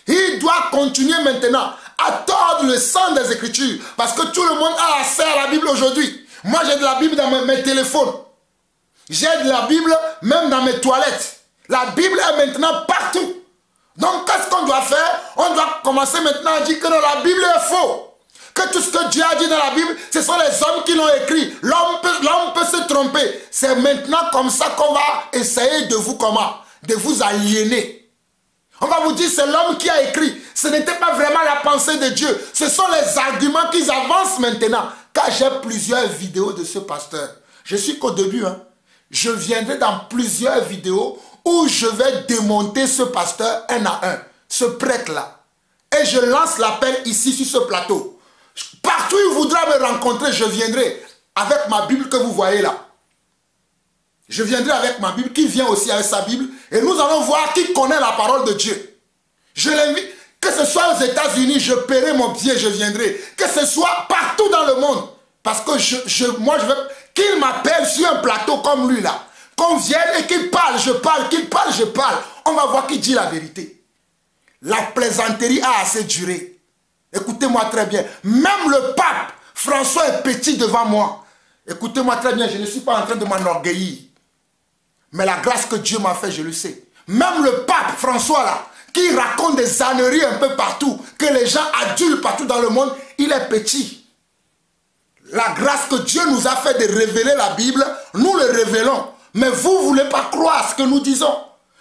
Il doit continuer maintenant à tordre le sens des Écritures, parce que tout le monde a accès à la Bible aujourd'hui. Moi, j'ai de la Bible dans mes téléphones. J'ai de la Bible même dans mes toilettes. La Bible est maintenant partout. Donc, qu'est-ce qu'on doit faire? On doit commencer maintenant à dire que non, la Bible est faux. Que tout ce que Dieu a dit dans la Bible, ce sont les hommes qui l'ont écrit. L'homme peut se tromper. C'est maintenant comme ça qu'on va essayer de vous comment? De vous aliéner. On va vous dire c'est l'homme qui a écrit. Ce n'était pas vraiment la pensée de Dieu. Ce sont les arguments qu'ils avancent maintenant. Car j'ai plusieurs vidéos de ce pasteur. Je suis qu'au début. Je viendrai dans plusieurs vidéos où je vais démonter ce pasteur un à un. Ce prêtre-là. Et je lance l'appel ici sur ce plateau. Partout où il voudra me rencontrer, je viendrai avec ma Bible que vous voyez là. Je viendrai avec ma Bible, qui vient aussi avec sa Bible, et nous allons voir qui connaît la parole de Dieu. Je l'invite, que ce soit aux États-Unis, je paierai mon billet, je viendrai. Que ce soit partout dans le monde. Parce que moi, je veux qu'il m'appelle sur un plateau comme lui là. Qu'on vienne et qu'il parle, je parle, qu'il parle, je parle. On va voir qui dit la vérité. La plaisanterie a assez duré. Écoutez-moi très bien. Même le pape François est petit devant moi. Écoutez-moi très bien, je ne suis pas en train de m'enorgueillir. Mais la grâce que Dieu m'a fait, je le sais. Même le pape François là, qui raconte des âneries un peu partout, que les gens adulent partout dans le monde, il est petit. La grâce que Dieu nous a fait de révéler la Bible, nous le révélons. Mais vous ne voulez pas croire ce que nous disons.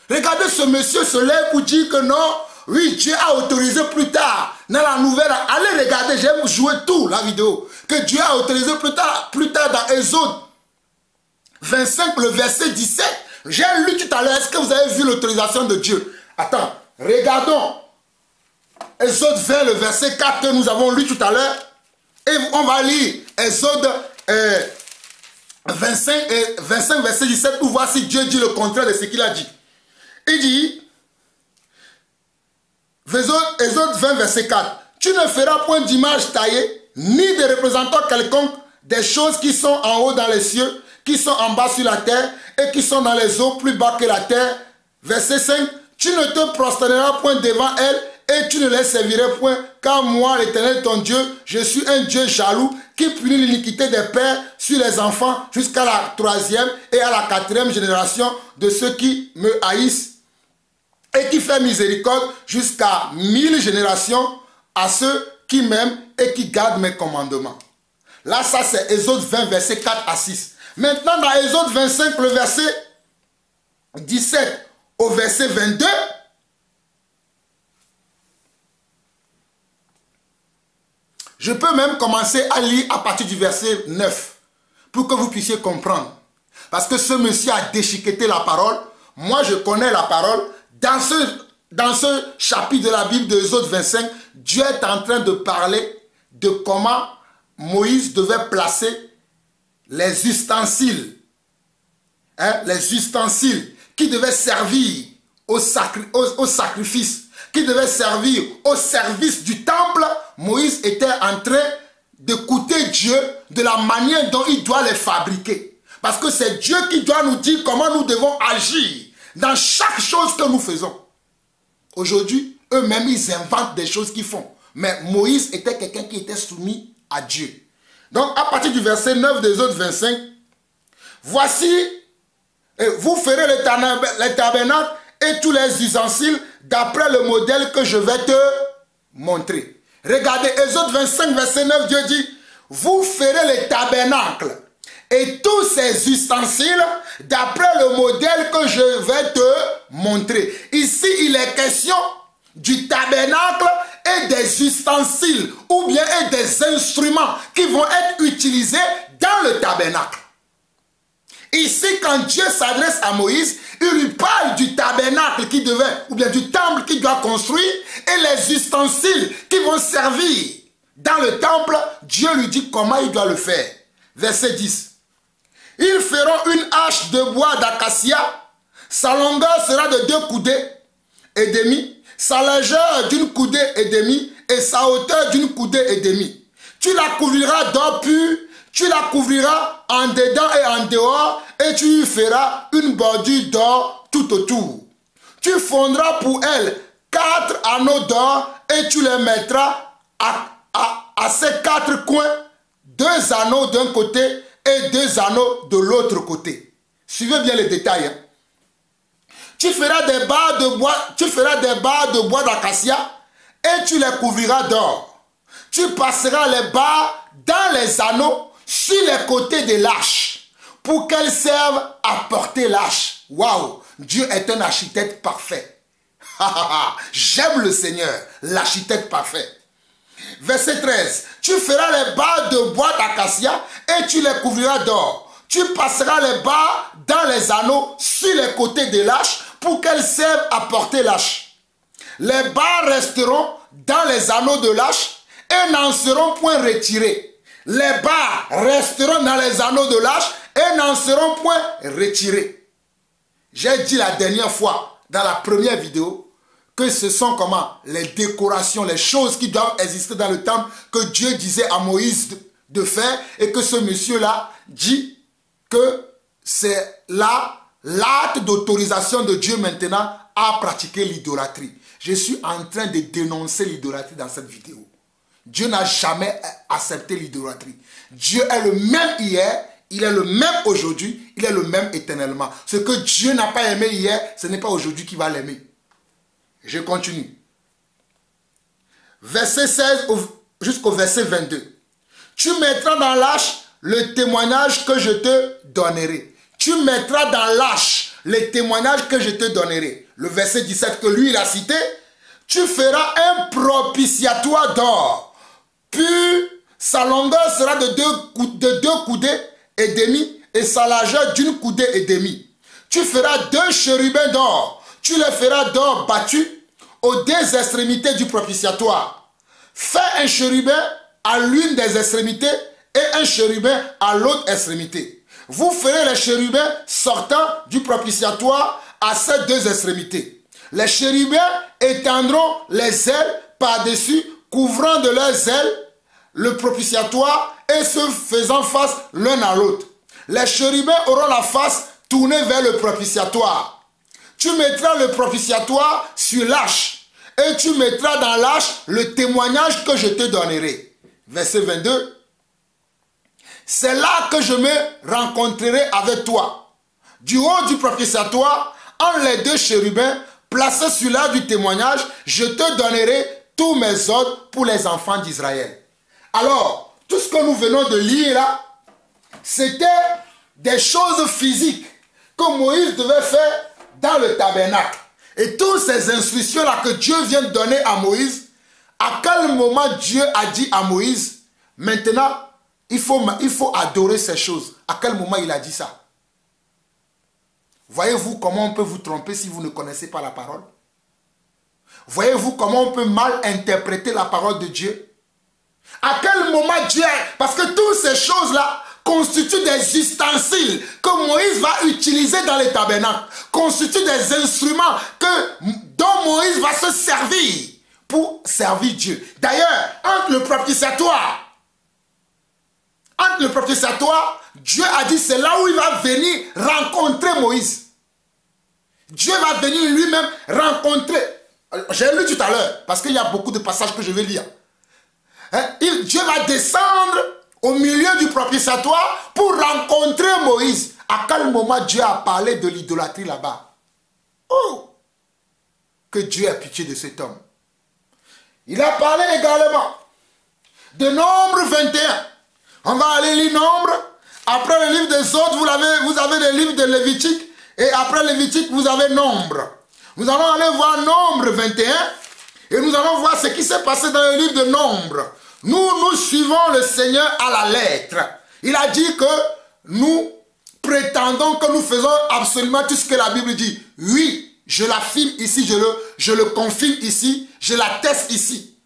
Regardez, ce monsieur se lève pour dire que non, oui, Dieu a autorisé plus tard. Dans la nouvelle, allez regarder, j'aime jouer tout, la vidéo. Que Dieu a autorisé plus tard dans Exode 25, le verset 17. J'ai lu tout à l'heure, est-ce que vous avez vu l'autorisation de Dieu? Attends, regardons. Exode 20, le verset 4 que nous avons lu tout à l'heure. Et on va lire Exode 25, verset 17, pour voir si Dieu dit le contraire de ce qu'il a dit. Il dit, Exode 20, verset 4, tu ne feras point d'image taillée, ni de représentant quelconque des choses qui sont en haut dans les cieux, qui sont en bas sur la terre, et qui sont dans les eaux plus bas que la terre. Verset 5, tu ne te prosterneras point devant elles, et tu ne les serviras point, car moi, l'Éternel ton Dieu, je suis un Dieu jaloux, qui punit l'iniquité des pères sur les enfants, jusqu'à la 3e et à la 4e génération de ceux qui me haïssent, et qui fait miséricorde jusqu'à 1000 générations à ceux qui m'aiment et qui gardent mes commandements. Là, ça c'est Exode 20, verset 4 à 6. Maintenant, dans Exode 25, le verset 17 au verset 22, je peux même commencer à lire à partir du verset 9 pour que vous puissiez comprendre. Parce que ce monsieur a déchiqueté la parole. Moi, je connais la parole. Dans ce chapitre de la Bible de Exode 25, Dieu est en train de parler de comment Moïse devait placer les ustensiles. Les ustensiles qui devaient servir au sacrifice, qui devaient servir au service du temple. Moïse était en train d'écouter Dieu de la manière dont il doit les fabriquer. Parce que c'est Dieu qui doit nous dire comment nous devons agir dans chaque chose que nous faisons. Aujourd'hui, eux-mêmes, ils inventent des choses qu'ils font. Mais Moïse était quelqu'un qui était soumis à Dieu. Donc, à partir du verset 9 des autres 25, voici, vous ferez les tabernacles et tous les ustensiles d'après le modèle que je vais te montrer. Regardez, Exode 25, verset 9, Dieu dit, vous ferez les tabernacles et tous ces ustensiles d'après le modèle que je vais te montrer. Ici, il est question du tabernacle et des ustensiles ou bien des instruments qui vont être utilisés dans le tabernacle. Ici, quand Dieu s'adresse à Moïse, il lui parle du tabernacle qui devait, ou bien du temple qu'il doit construire et les ustensiles qui vont servir dans le temple. Dieu lui dit comment il doit le faire. Verset 10. Ils feront une hache de bois d'acacia. Sa longueur sera de 2 coudées et demi, sa largeur d'une coudée et demie et sa hauteur d'une coudée et demie. Tu la couvriras d'or pur, tu la couvriras en dedans et en dehors et tu y feras une bordure d'or tout autour. Tu fondras pour elle 4 anneaux d'or et tu les mettras à ces 4 coins, 2 anneaux d'un côté et 2 anneaux de l'autre côté. Suivez bien les détails. Hein. Tu feras des barres de bois d'acacia et tu les couvriras d'or. Tu passeras les barres dans les anneaux sur les côtés de l'arche pour qu'elles servent à porter l'arche. Waouh! Dieu est un architecte parfait. J'aime le Seigneur, l'architecte parfait. Verset 13. Tu feras les barres de bois d'acacia et tu les couvriras d'or. Tu passeras les barres dans les anneaux sur les côtés de l'arche pour qu'elles servent à porter l'arche. Les barres resteront dans les anneaux de l'arche et n'en seront point retirées. Les barres resteront dans les anneaux de l'arche et n'en seront point retirées. J'ai dit la dernière fois, dans la première vidéo, que ce sont comment les décorations, les choses qui doivent exister dans le temple que Dieu disait à Moïse de faire et que ce monsieur-là dit que c'est là l'acte d'autorisation de Dieu maintenant à pratiquer l'idolâtrie. Je suis en train de dénoncer l'idolâtrie dans cette vidéo. Dieu n'a jamais accepté l'idolâtrie. Dieu est le même hier, il est le même aujourd'hui, il est le même éternellement. Ce que Dieu n'a pas aimé hier, ce n'est pas aujourd'hui qu'il va l'aimer. Je continue. Verset 16 jusqu'au verset 22. Tu mettras dans l'arche le témoignage que je te donnerai. Tu mettras dans l'arche les témoignages que je te donnerai. Le verset 17 que lui il a cité. Tu feras un propitiatoire d'or. Puis sa longueur sera de 2 coudées et demi et sa largeur d'une coudée et demi. Tu feras 2 chérubins d'or. Tu les feras d'or battu aux 2 extrémités du propitiatoire. Fais un chérubin à l'une des extrémités et un chérubin à l'autre extrémité. Vous ferez les chérubins sortant du propitiatoire à ces 2 extrémités. Les chérubins étendront les ailes par-dessus, couvrant de leurs ailes le propitiatoire et se faisant face l'un à l'autre. Les chérubins auront la face tournée vers le propitiatoire. Tu mettras le propitiatoire sur l'arche et tu mettras dans l'arche le témoignage que je te donnerai. Verset 22. C'est là que je me rencontrerai avec toi. Du haut du propitiatoire, entre les 2 chérubins placés sur l'arche du témoignage, je te donnerai tous mes ordres pour les enfants d'Israël. Alors, tout ce que nous venons de lire là, c'était des choses physiques que Moïse devait faire dans le tabernacle. Et toutes ces instructions-là que Dieu vient de donner à Moïse, à quel moment Dieu a dit à Moïse, maintenant, il faut adorer ces choses. À quel moment il a dit ça? Voyez-vous comment on peut vous tromper si vous ne connaissez pas la parole? Voyez-vous comment on peut mal interpréter la parole de Dieu? À quel moment Dieu... Parce que toutes ces choses-là constituent des ustensiles que Moïse va utiliser dans les tabernacles, constituent des instruments dont Moïse va se servir pour servir Dieu. D'ailleurs, entre le propitiatoire, Dieu a dit c'est là où il va venir rencontrer Moïse. Dieu va venir lui-même rencontrer. J'ai lu tout à l'heure, parce qu'il y a beaucoup de passages que je vais lire. Dieu va descendre au milieu du propitiatoire pour rencontrer Moïse. À quel moment Dieu a parlé de l'idolâtrie là-bas? Oh! Que Dieu ait pitié de cet homme. Il a parlé également de Nombre 21. On va aller lire Nombre. Après le livre des autres, vous avez le livre de Lévitique. Et après Lévitique, vous avez Nombre. Nous allons aller voir Nombre 21. Et nous allons voir ce qui s'est passé dans le livre de Nombre. Nous suivons le Seigneur à la lettre. Il a dit que nous prétendons que nous faisons absolument tout ce que la Bible dit. Oui, je l'affirme ici, je le confirme ici, je l'atteste ici.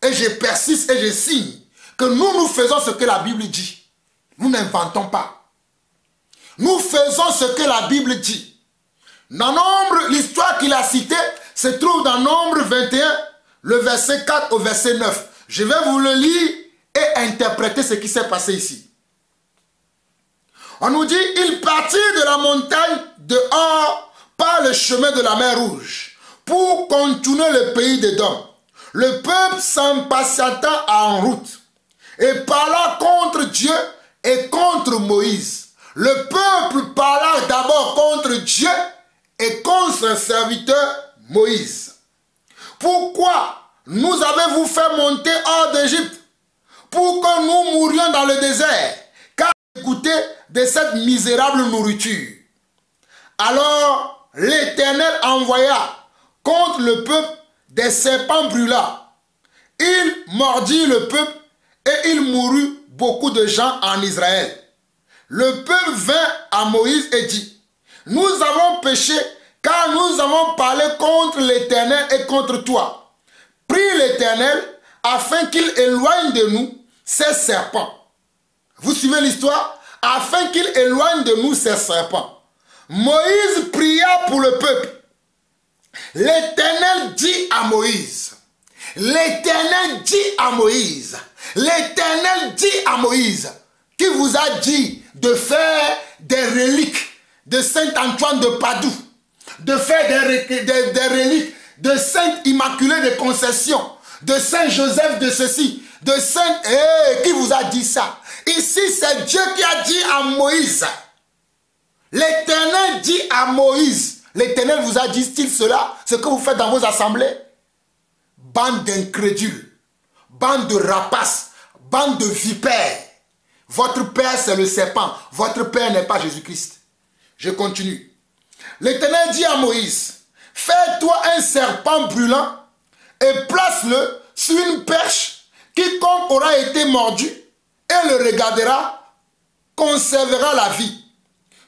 Et je persiste et je signe que nous faisons ce que la Bible dit. Nous n'inventons pas. Nous faisons ce que la Bible dit. Dans Nombre, l'histoire qu'il a citée se trouve dans Nombre 21, le verset 4 au verset 9. Je vais vous le lire et interpréter ce qui s'est passé ici. On nous dit, il partit de la montagne de Hor par le chemin de la mer Rouge pour contourner le pays d'Édom. Le peuple s'impatienta en route et parla contre Dieu et contre Moïse. Le peuple parla d'abord contre Dieu et contre son serviteur Moïse. Pourquoi nous avez-vous fait monter hors d'Égypte pour que nous mourions dans le désert, car écoutez de cette misérable nourriture? Alors l'Éternel envoya contre le peuple des serpents brûlants. Il mordit le peuple et il mourut beaucoup de gens en Israël. Le peuple vint à Moïse et dit, nous avons péché car nous avons parlé contre l'Éternel et contre toi. Prie l'Éternel afin qu'il éloigne de nous ces serpents. Vous suivez l'histoire? Afin qu'il éloigne de nous ces serpents. Moïse pria pour le peuple. L'Éternel dit à Moïse. L'Éternel dit à Moïse. L'Éternel dit à Moïse. Qui vous a dit de faire des reliques de Saint Antoine de Padoue, de faire des reliques de Sainte Immaculée de Concession, de Saint Joseph de ceci, de Saint... qui vous a dit ça? Ici, c'est Dieu qui a dit à Moïse. L'Éternel dit à Moïse. L'Éternel vous a dit-il cela, ce que vous faites dans vos assemblées? Bande d'incrédules, bande de rapaces, bande de vipères. Votre père, c'est le serpent. Votre père n'est pas Jésus-Christ. Je continue. L'Éternel dit à Moïse, fais-toi un serpent brûlant et place-le sur une perche. Quiconque aura été mordu et le regardera, conservera la vie.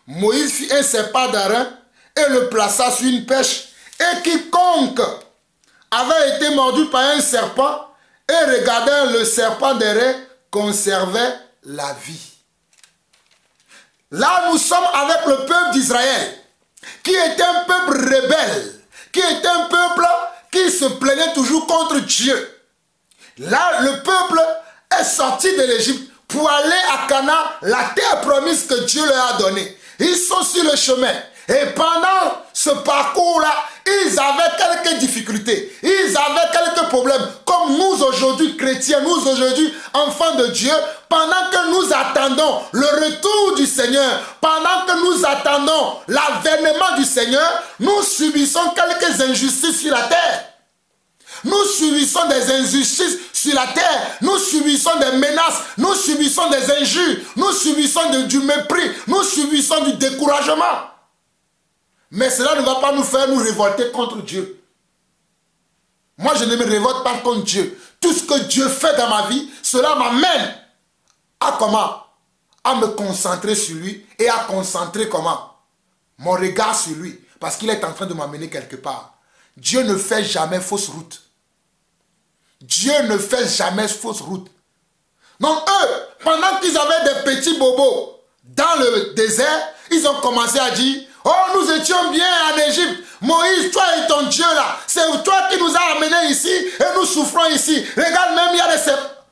Moïse fit un serpent d'airain et le plaça sur une perche. Et quiconque avait été mordu par un serpent et regardait le serpent d'airain, conservait la vie. Là, nous sommes avec le peuple d'Israël, qui était un peuple rebelle, qui était un peuple qui se plaignait toujours contre Dieu. Là, le peuple est sorti de l'Égypte pour aller à Canaan, la terre promise que Dieu leur a donnée. Ils sont sur le chemin. Et pendant ce parcours-là, ils avaient quelques difficultés. Ils avaient quelques problèmes. Comme nous aujourd'hui, chrétiens, nous aujourd'hui, enfants de Dieu, pendant que nous attendons le retour du Seigneur, pendant que nous attendons l'avènement du Seigneur, nous subissons quelques injustices sur la terre. Nous subissons des injustices sur la terre. Nous subissons des menaces. Nous subissons des injures. Nous subissons du mépris. Nous subissons du découragement. Mais cela ne va pas nous faire nous révolter contre Dieu. Moi, je ne me révolte pas contre Dieu. Tout ce que Dieu fait dans ma vie, cela m'amène à comment? À me concentrer sur lui et à concentrer comment? Mon regard sur lui. Parce qu'il est en train de m'amener quelque part. Dieu ne fait jamais fausse route. Dieu ne fait jamais fausse route. Donc eux, pendant qu'ils avaient des petits bobos dans le désert, ils ont commencé à dire, oh, nous étions bien en Égypte. Moïse, toi et ton Dieu là, c'est toi qui nous as amenés ici et nous souffrons ici. Regarde, même il y a des serpents.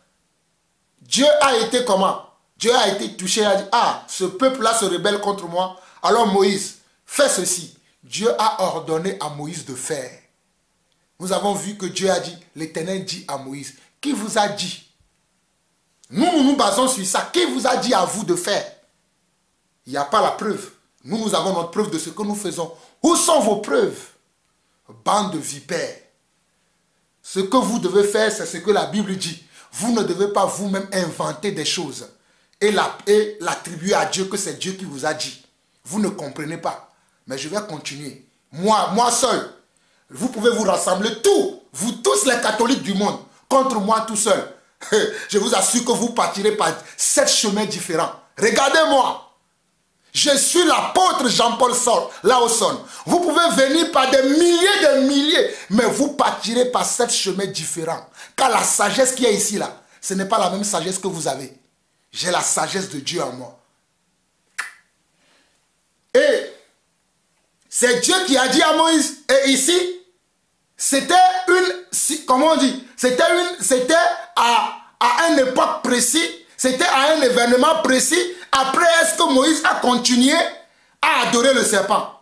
Dieu a été comment? Dieu a été touché et a dit, ah, ce peuple-là se rebelle contre moi. Alors Moïse, fais ceci. Dieu a ordonné à Moïse de faire. Nous avons vu que Dieu a dit, l'Éternel dit à Moïse, qui vous a dit Nous nous basons sur ça. Qui vous a dit à vous de faire? Il n'y a pas la preuve. Nous avons notre preuve de ce que nous faisons. Où sont vos preuves? Bande de vipères. Ce que vous devez faire, c'est ce que la Bible dit. Vous ne devez pas vous-même inventer des choses et l'attribuer à Dieu, que c'est Dieu qui vous a dit. Vous ne comprenez pas. Mais je vais continuer. Moi seul. Vous pouvez vous rassembler vous tous les catholiques du monde, contre moi tout seul. Je vous assure que vous partirez par 7 chemins différents. Regardez-moi. Je suis l'apôtre Jean-Paul Laosson. Vous pouvez venir par des milliers, mais vous partirez par 7 chemins différents. Car la sagesse qui est ici, là, ce n'est pas la même sagesse que vous avez. J'ai la sagesse de Dieu en moi. Et c'est Dieu qui a dit à Moïse, et ici, c'était comment on dit, c'était à une époque précise, c'était à un événement précis. Après, est-ce que Moïse a continué à adorer le serpent?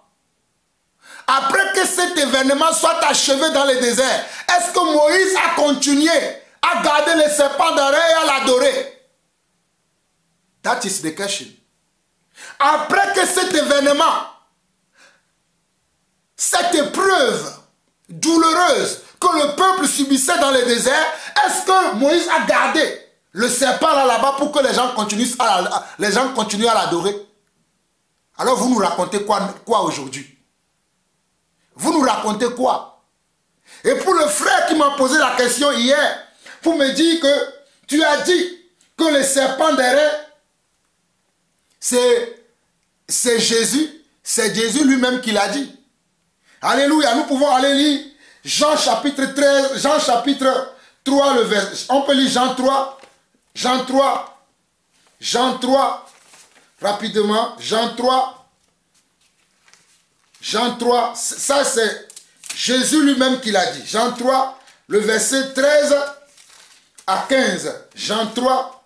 Après que cet événement soit achevé dans le désert, est-ce que Moïse a continué à garder le serpent d'arrêt et à l'adorer? That is the question. Après que cet événement, cette épreuve douloureuse que le peuple subissait dans le désert, est-ce que Moïse a gardé le serpent là-bas pour que les gens continuent à l'adorer? Alors vous nous racontez quoi aujourd'hui? Vous nous racontez quoi? Et pour le frère qui m'a posé la question hier, pour me dire que tu as dit que le serpent derrière, c'est Jésus, c'est Jésus lui-même qui l'a dit. Alléluia, nous pouvons aller lire Jean chapitre 13, Jean chapitre 3, le verset. On peut lire Jean 3, rapidement, Jean 3, ça c'est Jésus lui-même qui l'a dit. Jean 3, le verset 13 à 15. Jean 3,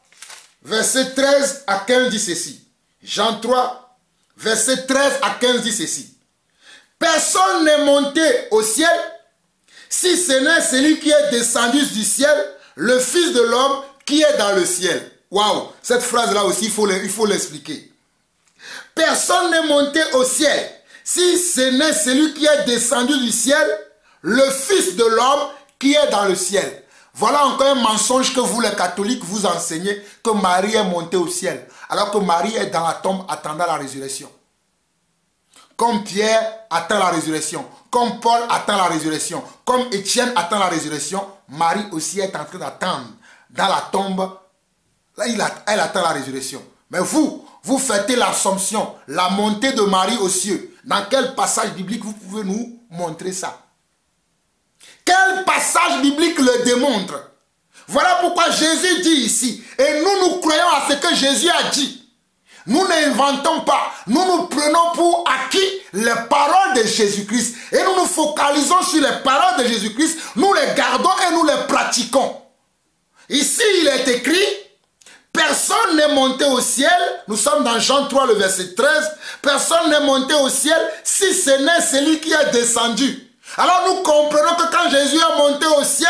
verset 13 à 15 dit ceci. Jean 3, verset 13 à 15 dit ceci. Personne n'est monté au ciel, si ce n'est celui qui est descendu du ciel, le Fils de l'homme qui est dans le ciel. Waouh, cette phrase-là aussi, il faut l'expliquer. Personne n'est monté au ciel, si ce n'est celui qui est descendu du ciel, le Fils de l'homme qui est dans le ciel. Voilà encore un mensonge que vous les catholiques vous enseignez, que Marie est montée au ciel, alors que Marie est dans la tombe attendant la résurrection. Comme Pierre attend la résurrection, comme Paul attend la résurrection, comme Étienne attend la résurrection, Marie aussi est en train d'attendre dans la tombe. Là, elle attend la résurrection. Mais vous fêtez l'Assomption, la montée de Marie aux cieux. Dans quel passage biblique vous pouvez nous montrer ça? Quel passage biblique le démontre? Voilà pourquoi Jésus dit ici, et nous croyons à ce que Jésus a dit. Nous n'inventons pas, nous prenons pour acquis les paroles de Jésus-Christ. Et nous nous focalisons sur les paroles de Jésus-Christ, nous les gardons et nous les pratiquons. Ici, il est écrit, personne n'est monté au ciel, nous sommes dans Jean 3, le verset 13, personne n'est monté au ciel si ce n'est celui qui est descendu. Alors nous comprenons que quand Jésus est monté au ciel,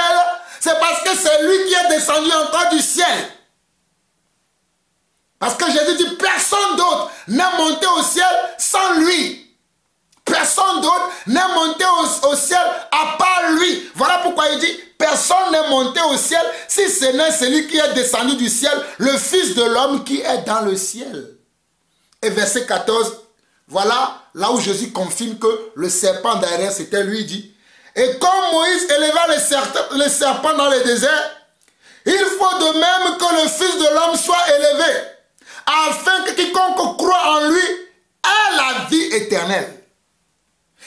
c'est parce que c'est lui qui est descendu encore du ciel. Parce que Jésus dit, personne d'autre n'est monté au ciel sans lui. Personne d'autre n'est monté au ciel à part lui. Voilà pourquoi il dit, personne n'est monté au ciel si ce n'est celui qui est descendu du ciel, le Fils de l'homme qui est dans le ciel. Et verset 14, voilà là où Jésus confirme que le serpent derrière, c'était lui, dit. Et comme Moïse éleva le serpent dans le désert, il faut de même que le Fils de l'homme soit élevé, afin que quiconque croit en lui ait la vie éternelle.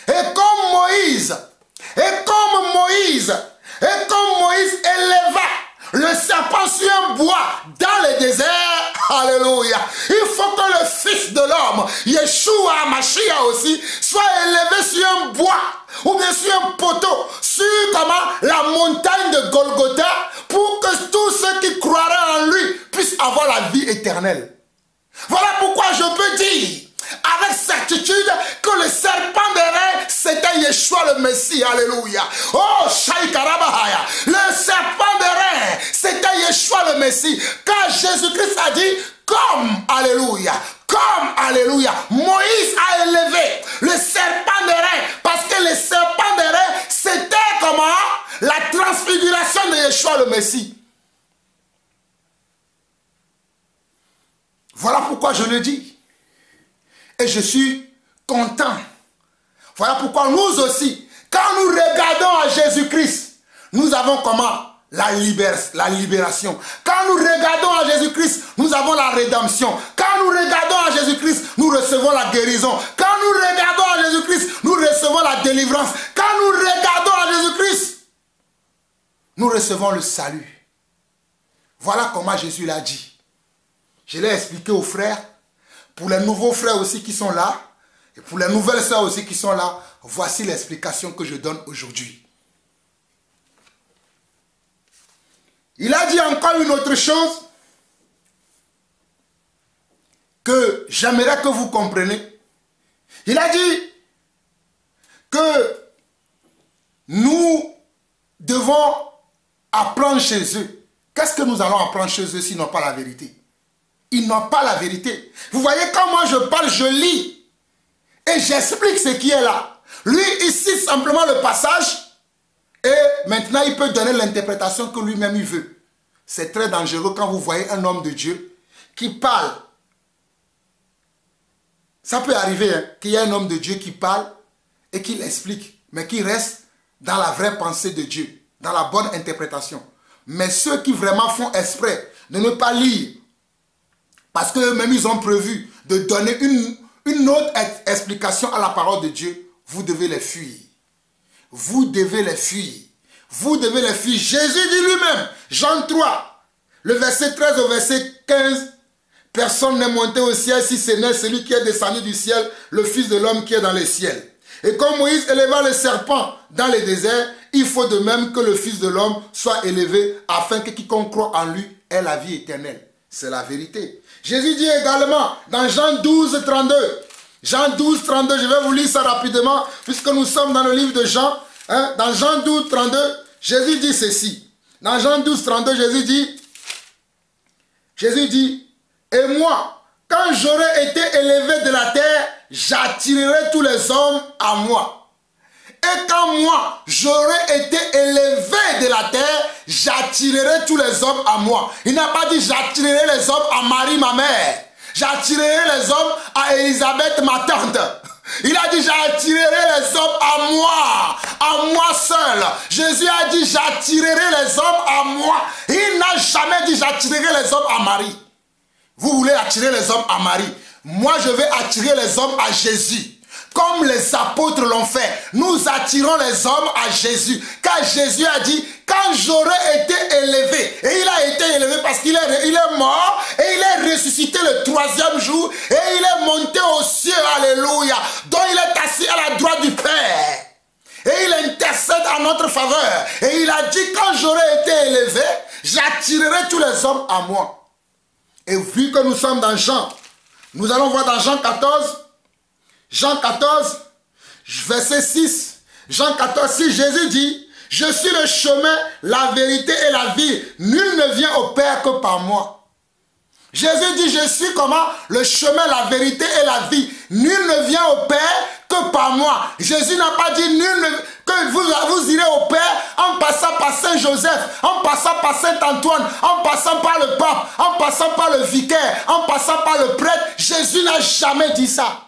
Et comme Moïse éleva le serpent sur un bois dans le désert, alléluia, il faut que le Fils de l'homme, Yeshua Mashiach aussi, soit élevé sur un bois, ou bien sur un poteau, sur la montagne de Golgotha, pour que tous ceux qui croiraient en lui puissent avoir la vie éternelle. Voilà pourquoi je peux dire, avec certitude que le serpent d'airain, c'était Yeshua le Messie. Alléluia. Oh, Shaïkarabahaya. Le serpent d'airain, c'était Yeshua le Messie. Car Jésus-Christ a dit, comme, alléluia, Moïse a élevé le serpent d'airain, parce que le serpent d'airain, c'était comment? La transfiguration de Yeshua le Messie. Voilà pourquoi je le dis. Et je suis content. Voilà pourquoi nous aussi, quand nous regardons à Jésus-Christ, nous avons comment? La libération. Quand nous regardons à Jésus-Christ, nous avons la rédemption. Quand nous regardons à Jésus-Christ, nous recevons la guérison. Quand nous regardons à Jésus-Christ, nous recevons la délivrance. Quand nous regardons à Jésus-Christ, nous recevons le salut. Voilà comment Jésus l'a dit. Je l'ai expliqué aux frères, pour les nouveaux frères aussi qui sont là, et pour les nouvelles sœurs aussi qui sont là, voici l'explication que je donne aujourd'hui. Il a dit encore une autre chose que j'aimerais que vous compreniez. Il a dit que nous devons apprendre chez eux. Qu'est-ce que nous allons apprendre chez eux s'ils n'ont pas la vérité? Ils n'ont pas la vérité. Vous voyez, quand moi je parle, je lis et j'explique ce qui est là. Lui, il cite simplement le passage. Et maintenant, il peut donner l'interprétation que lui-même il veut. C'est très dangereux quand vous voyez un homme de Dieu qui parle. Ça peut arriver hein, qu'il y ait un homme de Dieu qui parle et qu'il explique, mais qui reste dans la vraie pensée de Dieu, dans la bonne interprétation. Mais ceux qui vraiment font exprès de ne pas lire, parce qu'eux-mêmes ils ont prévu de donner une autre explication à la parole de Dieu, vous devez les fuir. Vous devez les fuir. Vous devez les fuir. Jésus dit lui-même, Jean 3, le verset 13 au verset 15, personne n'est monté au ciel si ce n'est celui qui est descendu du ciel, le Fils de l'homme qui est dans le ciel. Et comme Moïse éleva le serpent dans le désert, il faut de même que le Fils de l'homme soit élevé afin que quiconque croit en lui ait la vie éternelle. C'est la vérité. Jésus dit également dans Jean 12, 32, Jean 12, 32, je vais vous lire ça rapidement, puisque nous sommes dans le livre de Jean. Hein, dans Jean 12, 32, Jésus dit ceci. Dans Jean 12, 32, Jésus dit, et moi, quand j'aurai été élevé de la terre, j'attirerai tous les hommes à moi. Et quand moi, j'aurai été élevé de la terre, j'attirerai tous les hommes à moi. Il n'a pas dit j'attirerai les hommes à Marie, ma mère. J'attirerai les hommes à Élisabeth, ma tante. Il a dit j'attirerai les hommes à moi seul. Jésus a dit j'attirerai les hommes à moi. Il n'a jamais dit j'attirerai les hommes à Marie. Vous voulez attirer les hommes à Marie. Moi je vais attirer les hommes à Jésus. Comme les apôtres l'ont fait, nous attirons les hommes à Jésus. Car Jésus a dit, quand j'aurai été élevé, et il a été élevé parce qu'il est mort, et il est ressuscité le troisième jour, et il est monté aux cieux, alléluia, dont il est assis à la droite du Père. Et il intercède en notre faveur. Et il a dit, quand j'aurai été élevé, j'attirerai tous les hommes à moi. Et vu que nous sommes dans Jean, nous allons voir dans Jean 14, Jean 14, verset 6. Jean 14, 6, Jésus dit, je suis le chemin, la vérité et la vie. Nul ne vient au Père que par moi. Jésus dit, je suis comment? Le chemin, la vérité et la vie. Nul ne vient au Père que par moi. Jésus n'a pas dit que vous irez au Père en passant par Saint-Joseph, en passant par Saint-Antoine, en passant par le pape, en passant par le vicaire, en passant par le prêtre. Jésus n'a jamais dit ça.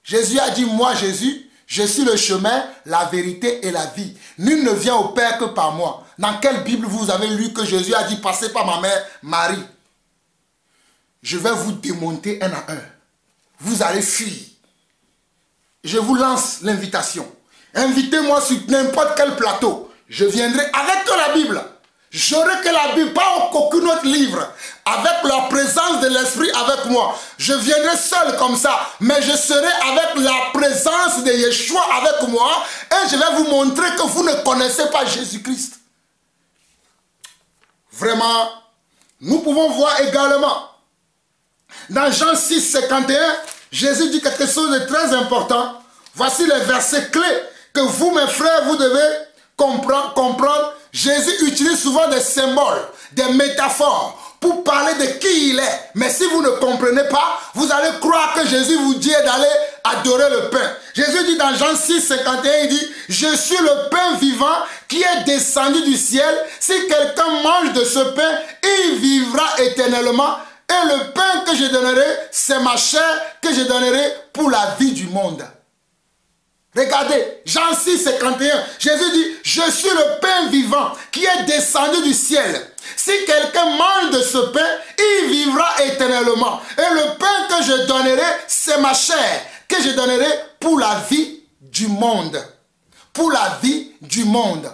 Jésus a dit, moi Jésus, je suis le chemin, la vérité et la vie. Nul ne vient au Père que par moi. Dans quelle Bible vous avez lu que Jésus a dit, passez par ma mère Marie? Je vais vous démonter un à un. Vous allez fuir. Je vous lance l'invitation. Invitez-moi sur n'importe quel plateau. Je viendrai avec que la Bible. J'aurai que la Bible, pas aucun autre livre. Avec la présence de l'Esprit avec moi. Je viendrai seul comme ça. Mais je serai avec la présence de Yeshua avec moi. Et je vais vous montrer que vous ne connaissez pas Jésus-Christ. Vraiment, nous pouvons voir également dans Jean 6, 51, Jésus dit quelque chose de très important. Voici les versets clés que vous, mes frères, vous devez comprendre. Jésus utilise souvent des symboles, des métaphores pour parler de qui il est. Mais si vous ne comprenez pas, vous allez croire que Jésus vous dit d'aller adorer le pain. Jésus dit dans Jean 6, 51, il dit « Je suis le pain vivant qui est descendu du ciel. Si quelqu'un mange de ce pain, il vivra éternellement. Et le pain que je donnerai, c'est ma chair que je donnerai pour la vie du monde. » Regardez, Jean 6, 51, Jésus dit « Je suis le pain vivant qui est descendu du ciel. Si quelqu'un mange de ce pain, il vivra éternellement. Et le pain que je donnerai, c'est ma chair que je donnerai pour la vie du monde. » Pour la vie du monde.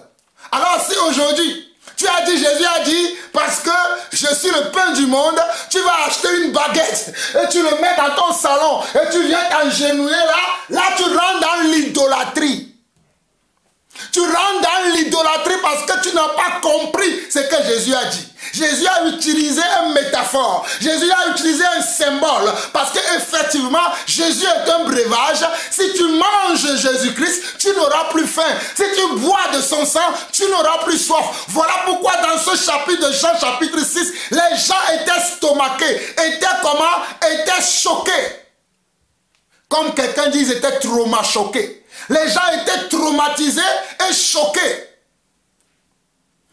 Alors si aujourd'hui, tu as dit, Jésus a dit, parce que je suis le pain du monde, tu vas acheter une baguette et tu le mets dans ton salon et tu viens t'agenouiller là tu rentres dans l'idolâtrie. Tu rentres dans l'idolâtrie parce que tu n'as pas compris ce que Jésus a dit. Jésus a utilisé une métaphore. Jésus a utilisé un symbole. Parce qu'effectivement, Jésus est un breuvage. Si tu manges Jésus-Christ, tu n'auras plus faim. Si tu bois de son sang, tu n'auras plus soif. Voilà pourquoi dans ce chapitre de Jean, chapitre 6, les gens étaient stomaqués. Étaient choqués. Comme quelqu'un dit, ils étaient choqués. Les gens étaient traumatisés et choqués.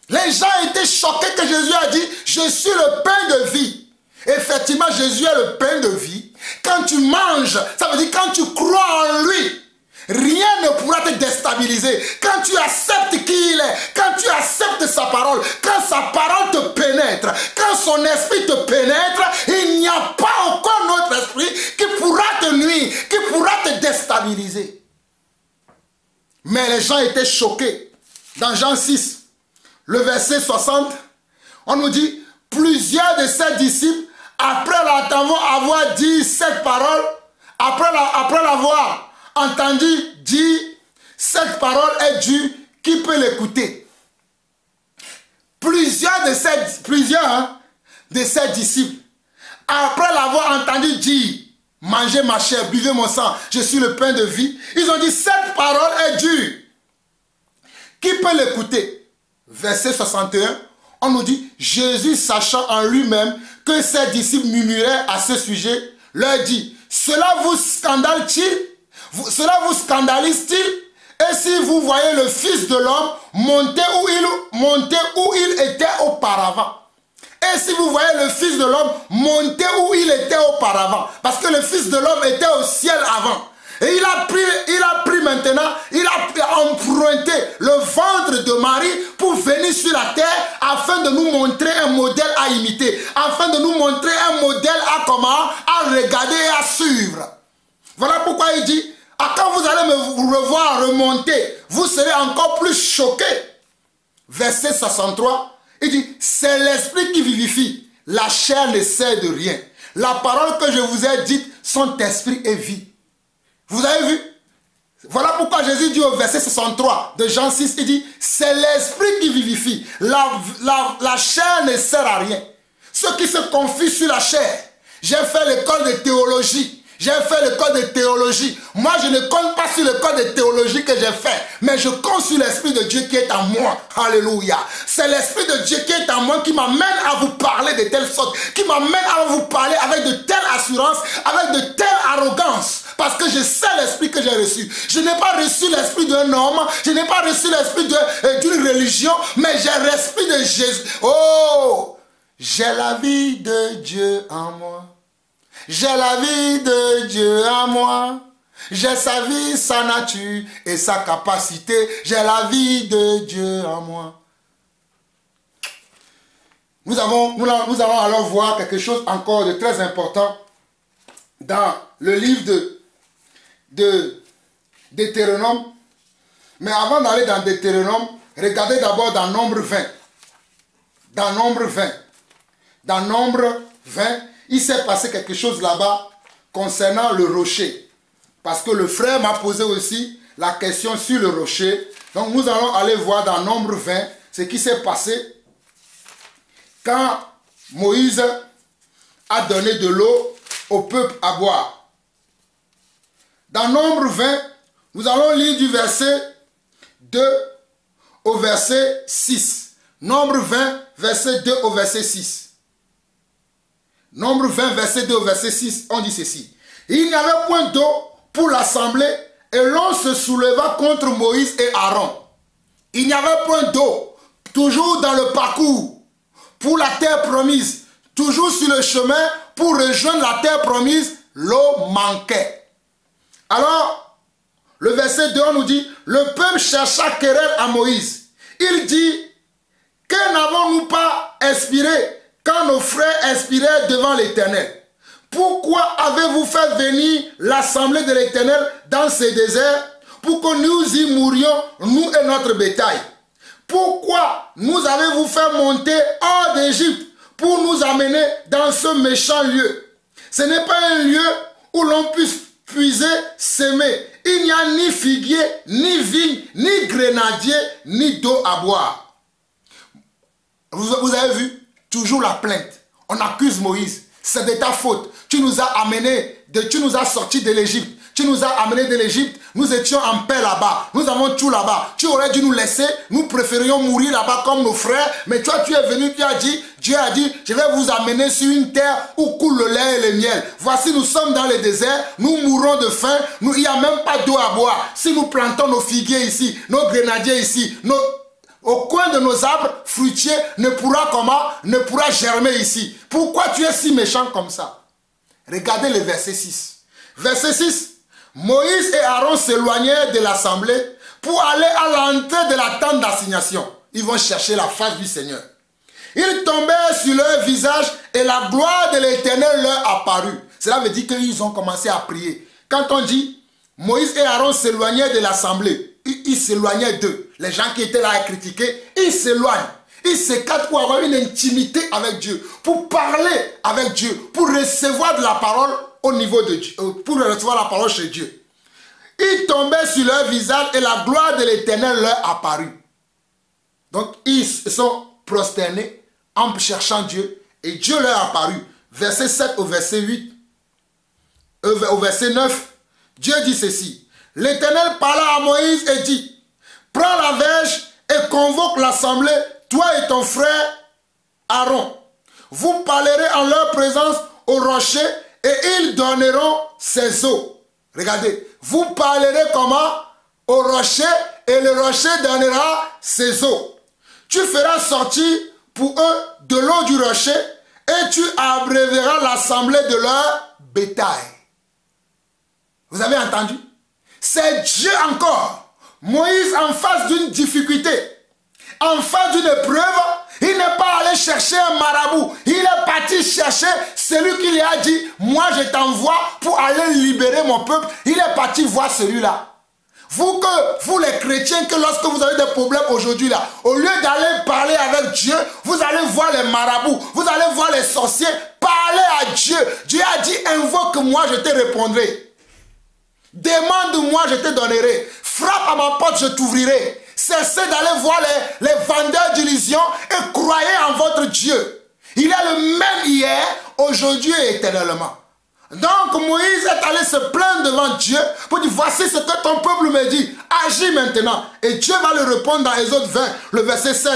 Les gens étaient choqués que Jésus a dit, je suis le pain de vie. Effectivement, Jésus est le pain de vie. Quand tu manges, ça veut dire quand tu crois en lui, rien ne pourra te déstabiliser. Quand tu acceptes qui il est, quand tu acceptes sa parole, quand sa parole te pénètre, quand son esprit te pénètre, il n'y a pas aucun autre esprit qui pourra te nuire, qui pourra te déstabiliser. Mais les gens étaient choqués. Dans Jean 6, le verset 60, on nous dit, plusieurs de ses disciples, après avoir dit cette parole, après l'avoir entendu dire, cette parole est dure, qui peut l'écouter? Plusieurs de ses disciples, après l'avoir entendu dire, mangez ma chair, buvez mon sang, je suis le pain de vie. Ils ont dit, cette parole est dure. Qui peut l'écouter? Verset 61, on nous dit, Jésus sachant en lui-même que ses disciples murmuraient à ce sujet, leur dit, cela vous scandalise-t-il? Cela vous scandalise-t-il? Et si vous voyez le Fils de l'homme monter où il était auparavant? Et si vous voyez le Fils de l'homme monter où il était auparavant, parce que le Fils de l'homme était au ciel avant. Et il a pris maintenant, il a emprunté le ventre de Marie pour venir sur la terre afin de nous montrer un modèle à imiter, afin de nous montrer un modèle à regarder et à suivre. Voilà pourquoi il dit, quand vous allez me revoir remonter, vous serez encore plus choqués. Verset 63. Il dit, c'est l'esprit qui vivifie. La chair ne sert de rien. La parole que je vous ai dite sont esprit et vie. Vous avez vu? Voilà pourquoi Jésus dit au verset 63 de Jean 6, il dit, c'est l'esprit qui vivifie. La chair ne sert à rien. Ceux qui se confient sur la chair. J'ai fait l'école de théologie. J'ai fait le code de théologie. Moi, je ne compte pas sur le code de théologie que j'ai fait. Mais je compte sur l'Esprit de Dieu qui est en moi. Alléluia. C'est l'Esprit de Dieu qui est en moi qui m'amène à vous parler de telle sorte. Qui m'amène à vous parler avec de telle assurance, avec de telle arrogance. Parce que je sais l'esprit que j'ai reçu. Je n'ai pas reçu l'esprit d'un homme. Je n'ai pas reçu l'esprit d'une religion. Mais j'ai l'esprit de Jésus. Oh! J'ai la vie de Dieu en moi. J'ai la vie de Dieu en moi. J'ai sa vie, sa nature et sa capacité. J'ai la vie de Dieu en moi. Nous allons alors voir quelque chose encore de très important dans le livre de Deutéronome. Mais avant d'aller dans Deutéronome, regardez d'abord dans Nombre 20. Dans Nombre 20. Dans Nombre 20, il s'est passé quelque chose là-bas concernant le rocher. Parce que le frère m'a posé aussi la question sur le rocher. Donc nous allons aller voir dans Nombre 20 ce qui s'est passé quand Moïse a donné de l'eau au peuple à boire. dans Nombre 20, nous allons lire du verset 2 au verset 6. Nombre 20, verset 2 au verset 6. Nombre 20, verset 2 au verset 6, on dit ceci. Il n'y avait point d'eau pour l'assemblée et l'on se souleva contre Moïse et Aaron. Il n'y avait point d'eau, toujours dans le parcours, pour la terre promise. Toujours sur le chemin pour rejoindre la terre promise, l'eau manquait. Alors, le verset 2, on nous dit, le peuple chercha querelle à Moïse. Il dit, que n'avons-nous pas inspiré quand nos frères inspiraient devant l'Éternel? Pourquoi avez-vous fait venir l'assemblée de l'Éternel dans ces déserts pour que nous y mourions, nous et notre bétail? Pourquoi nous avez-vous fait monter hors d'Égypte pour nous amener dans ce méchant lieu? Ce n'est pas un lieu où l'on puisse puiser, s'aimer. Il n'y a ni figuier, ni vigne, ni grenadier, ni d'eau à boire. Vous avez vu, toujours la plainte. On accuse Moïse. C'est de ta faute. Tu nous as amenés, tu nous as sortis de l'Égypte. Tu nous as amenés de l'Égypte. Nous étions en paix là-bas. Nous avons tout là-bas. Tu aurais dû nous laisser. Nous préférions mourir là-bas comme nos frères. Mais toi, tu es venu, tu as dit, Dieu a dit, je vais vous amener sur une terre où coule le lait et le miel. Voici, nous sommes dans le désert. Nous mourrons de faim. Il n'y a même pas d'eau à boire. Si nous plantons nos figuiers ici, nos grenadiers ici, au coin de nos arbres fruitiers ne pourra germer ici. Pourquoi tu es si méchant comme ça? Regardez le verset 6. Verset 6. Moïse et Aaron s'éloignèrent de l'assemblée pour aller à l'entrée de la tente d'assignation. Ils vont chercher la face du Seigneur. Ils tombèrent sur leur visage et la gloire de l'Éternel leur apparut. Cela veut dire qu'ils ont commencé à prier. Quand on dit Moïse et Aaron s'éloignèrent de l'assemblée, ils s'éloignaient d'eux. Les gens qui étaient là à critiquer, ils s'éloignent. Ils s'écartent pour avoir une intimité avec Dieu, pour parler avec Dieu, pour recevoir de la parole au niveau de Dieu, pour recevoir la parole chez Dieu. Ils tombaient sur leur visage et la gloire de l'Éternel leur apparut. Donc ils se sont prosternés en cherchant Dieu et Dieu leur apparut. Verset 7 au verset 8, au verset 9, Dieu dit ceci. L'Éternel parla à Moïse et dit, prends la verge et convoque l'assemblée, toi et ton frère Aaron. Vous parlerez en leur présence au rocher et ils donneront ses eaux. Regardez, vous parlerez comment? Au rocher et le rocher donnera ses eaux. Tu feras sortir pour eux de l'eau du rocher et tu abreuveras l'assemblée de leur bétail. Vous avez entendu? C'est Dieu encore. Moïse en face d'une difficulté, en face d'une épreuve, il n'est pas allé chercher un marabout. Il est parti chercher celui qui lui a dit, moi je t'envoie pour aller libérer mon peuple. Il est parti voir celui-là. Vous les chrétiens, que lorsque vous avez des problèmes aujourd'hui là, au lieu d'aller parler avec Dieu, vous allez voir les marabouts, vous allez voir les sorciers, parler à Dieu. Dieu a dit, invoque-moi, je te répondrai. Demande-moi, je te donnerai. Frappe à ma porte, je t'ouvrirai. Cessez d'aller voir les vendeurs d'illusions et croyez en votre Dieu. Il est le même hier, aujourd'hui et éternellement. Donc Moïse est allé se plaindre devant Dieu pour dire, voici ce que ton peuple me dit. Agis maintenant. Et Dieu va lui répondre dans Exode 20, le verset 7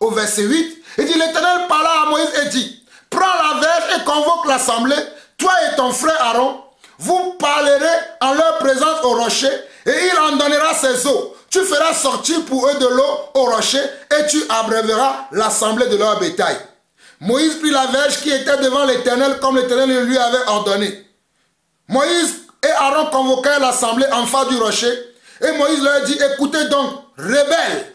au verset 8. Il dit, l'Éternel parla à Moïse et dit, prends la verge et convoque l'assemblée, toi et ton frère Aaron. Vous parlerez en leur présence au rocher et il en donnera ses eaux. Tu feras sortir pour eux de l'eau au rocher et tu abreuveras l'assemblée de leur bétail. Moïse prit la verge qui était devant l'Éternel comme l'Éternel lui avait ordonné. Moïse et Aaron convoquèrent l'assemblée en face du rocher et Moïse leur dit, écoutez donc, rebelles.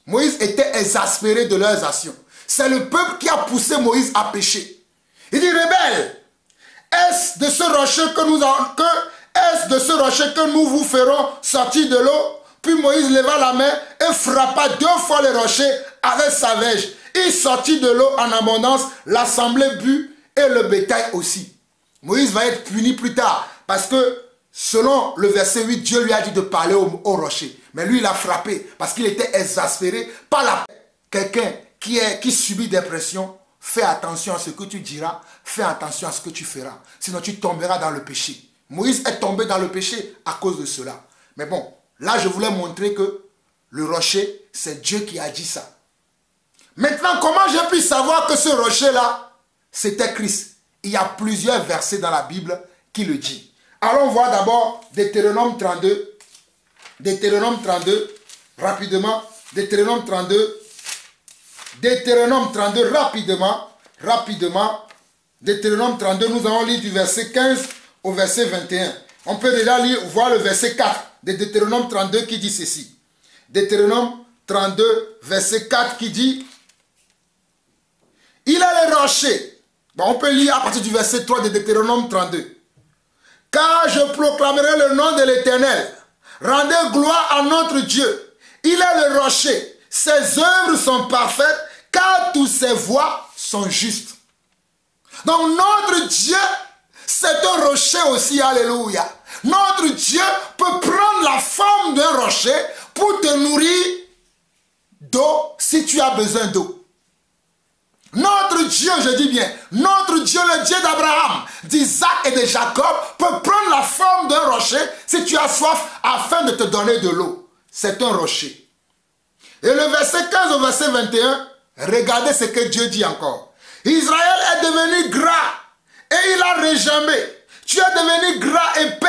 Moïse était exaspéré de leurs actions. C'est le peuple qui a poussé Moïse à pécher. Il dit, rebelles, est-ce de ce rocher que nous vous ferons sortir de l'eau? Puis Moïse leva la main et frappa 2 fois le rocher avec sa verge. Il sortit de l'eau en abondance, l'assemblée but et le bétail aussi. Moïse va être puni plus tard parce que selon le verset 8, Dieu lui a dit de parler au rocher. Mais lui, il a frappé parce qu'il était exaspéré par la... Quelqu'un qui subit des pressions, fais attention à ce que tu diras, fais attention à ce que tu feras. Sinon tu tomberas dans le péché. Moïse est tombé dans le péché à cause de cela. Mais bon, là je voulais montrer que le rocher, c'est Dieu qui a dit ça. Maintenant, comment j'ai pu savoir que ce rocher-là, c'était Christ? Il y a plusieurs versets dans la Bible qui le disent. Allons voir d'abord Deutéronome 32. Deutéronome 32, rapidement. Deutéronome 32. Deutéronome 32, rapidement. Deutéronome 32, nous allons lire du verset 15 au verset 21. On peut déjà lire, voir le verset 4 de Deutéronome 32 qui dit ceci. Deutéronome 32, verset 4 qui dit: il est le rocher. Bon, on peut lire à partir du verset 3 de Deutéronome 32. Car je proclamerai le nom de l'Éternel. Rendez gloire à notre Dieu. Il est le rocher. Ses œuvres sont parfaites, car toutes ses voies sont justes. Donc notre Dieu, c'est un rocher aussi, alléluia. Notre Dieu peut prendre la forme d'un rocher pour te nourrir d'eau si tu as besoin d'eau. Notre Dieu, je dis bien, notre Dieu, le Dieu d'Abraham, d'Isaac et de Jacob, peut prendre la forme d'un rocher si tu as soif afin de te donner de l'eau. C'est un rocher. Et le verset 15 au verset 21, regardez ce que Dieu dit encore. Israël est devenu gras et il a réjamé. Tu es devenu gras, épais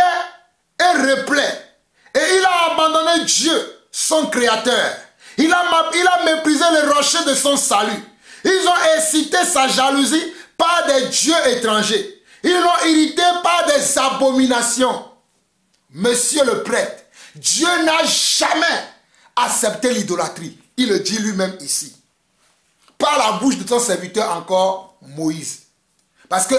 et replet. Et il a abandonné Dieu, son créateur. Il a méprisé le rocher de son salut. Ils ont excité sa jalousie par des dieux étrangers. Ils l'ont irrité par des abominations. Monsieur le prêtre, Dieu n'a jamais accepté l'idolâtrie. Il le dit lui-même ici. Par la bouche de son serviteur encore, Moïse. Parce que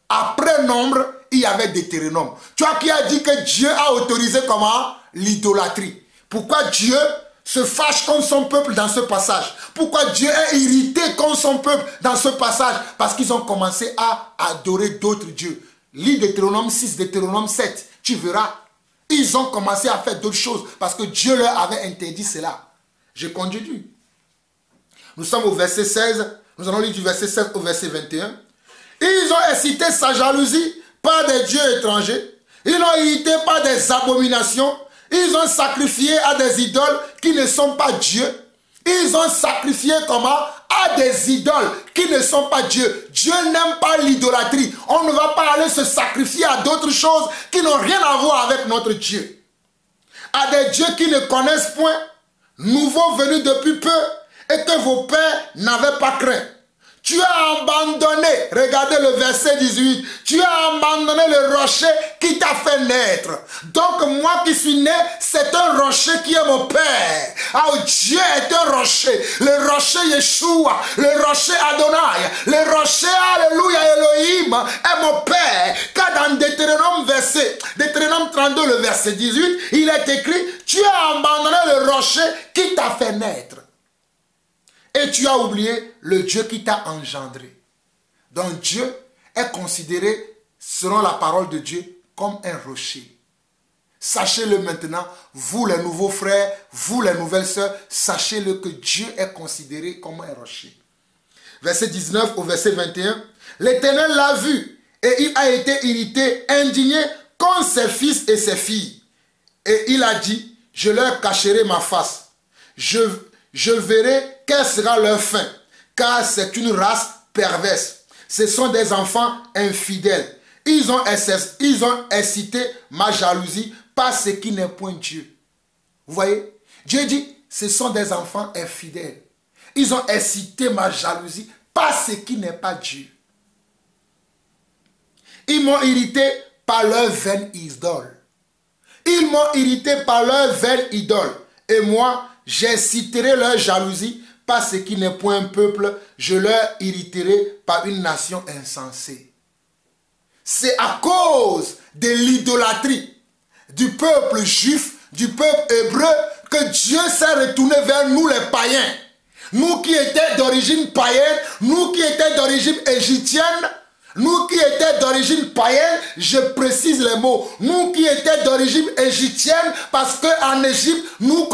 après Nombre, il y avait Deutéronome. Tu vois qui a dit que Dieu a autorisé comment? L'idolâtrie. Pourquoi Dieu se fâche contre son peuple dans ce passage? Pourquoi Dieu est irrité contre son peuple dans ce passage? Parce qu'ils ont commencé à adorer d'autres dieux. Lis Deutéronome 6, Deutéronome 7, tu verras. Ils ont commencé à faire d'autres choses parce que Dieu leur avait interdit cela. Je continue. Nous sommes au verset 16. Nous allons lire du verset 16 au verset 21. Ils ont excité sa jalousie par des dieux étrangers. Ils l'ont irrité par des abominations. Ils ont sacrifié à des idoles qui ne sont pas Dieu. Ils ont sacrifié comment? À des idoles qui ne sont pas Dieu. Dieu n'aime pas l'idolâtrie. On ne va pas aller se sacrifier à d'autres choses qui n'ont rien à voir avec notre Dieu. À des dieux qui ne connaissent point, nouveaux venus depuis peu, et que vos pères n'avaient pas craint. Tu as abandonné, regardez le verset 18, tu as abandonné le rocher qui t'a fait naître. Donc moi qui suis né, c'est un rocher qui est mon père. Oh, Dieu est un rocher, le rocher Yeshua, le rocher Adonai, le rocher Alléluia Elohim est mon père. Car dans Deutéronome 32, le verset 18, il est écrit, tu as abandonné le rocher qui t'a fait naître. Et tu as oublié le Dieu qui t'a engendré. Donc Dieu est considéré, selon la parole de Dieu, comme un rocher. Sachez-le maintenant, vous les nouveaux frères, vous les nouvelles sœurs, sachez-le que Dieu est considéré comme un rocher. Verset 19 au verset 21. L'Éternel l'a vu et il a été irrité, indigné contre ses fils et ses filles. Et il a dit, je leur cacherai ma face. Je verrai quelle sera leur fin, car c'est une race perverse. Ce sont des enfants infidèles. Ils ont excité ma jalousie par ce qui n'est point Dieu. Vous voyez? Dieu dit, ce sont des enfants infidèles. Ils ont excité ma jalousie par ce qui n'est pas Dieu. Ils m'ont irrité par leur vaine idole. Ils m'ont irrité par leur vaine idole. Et moi, j'exciterai leur jalousie par ce qui n'est point un peuple, je leur irriterai par une nation insensée. C'est à cause de l'idolâtrie du peuple juif, du peuple hébreu, que Dieu s'est retourné vers nous les païens. Nous qui étions d'origine païenne, nous qui étions d'origine égyptienne, nous qui étions d'origine païenne, je précise les mots, nous qui étions d'origine égyptienne, parce qu'en Égypte, nous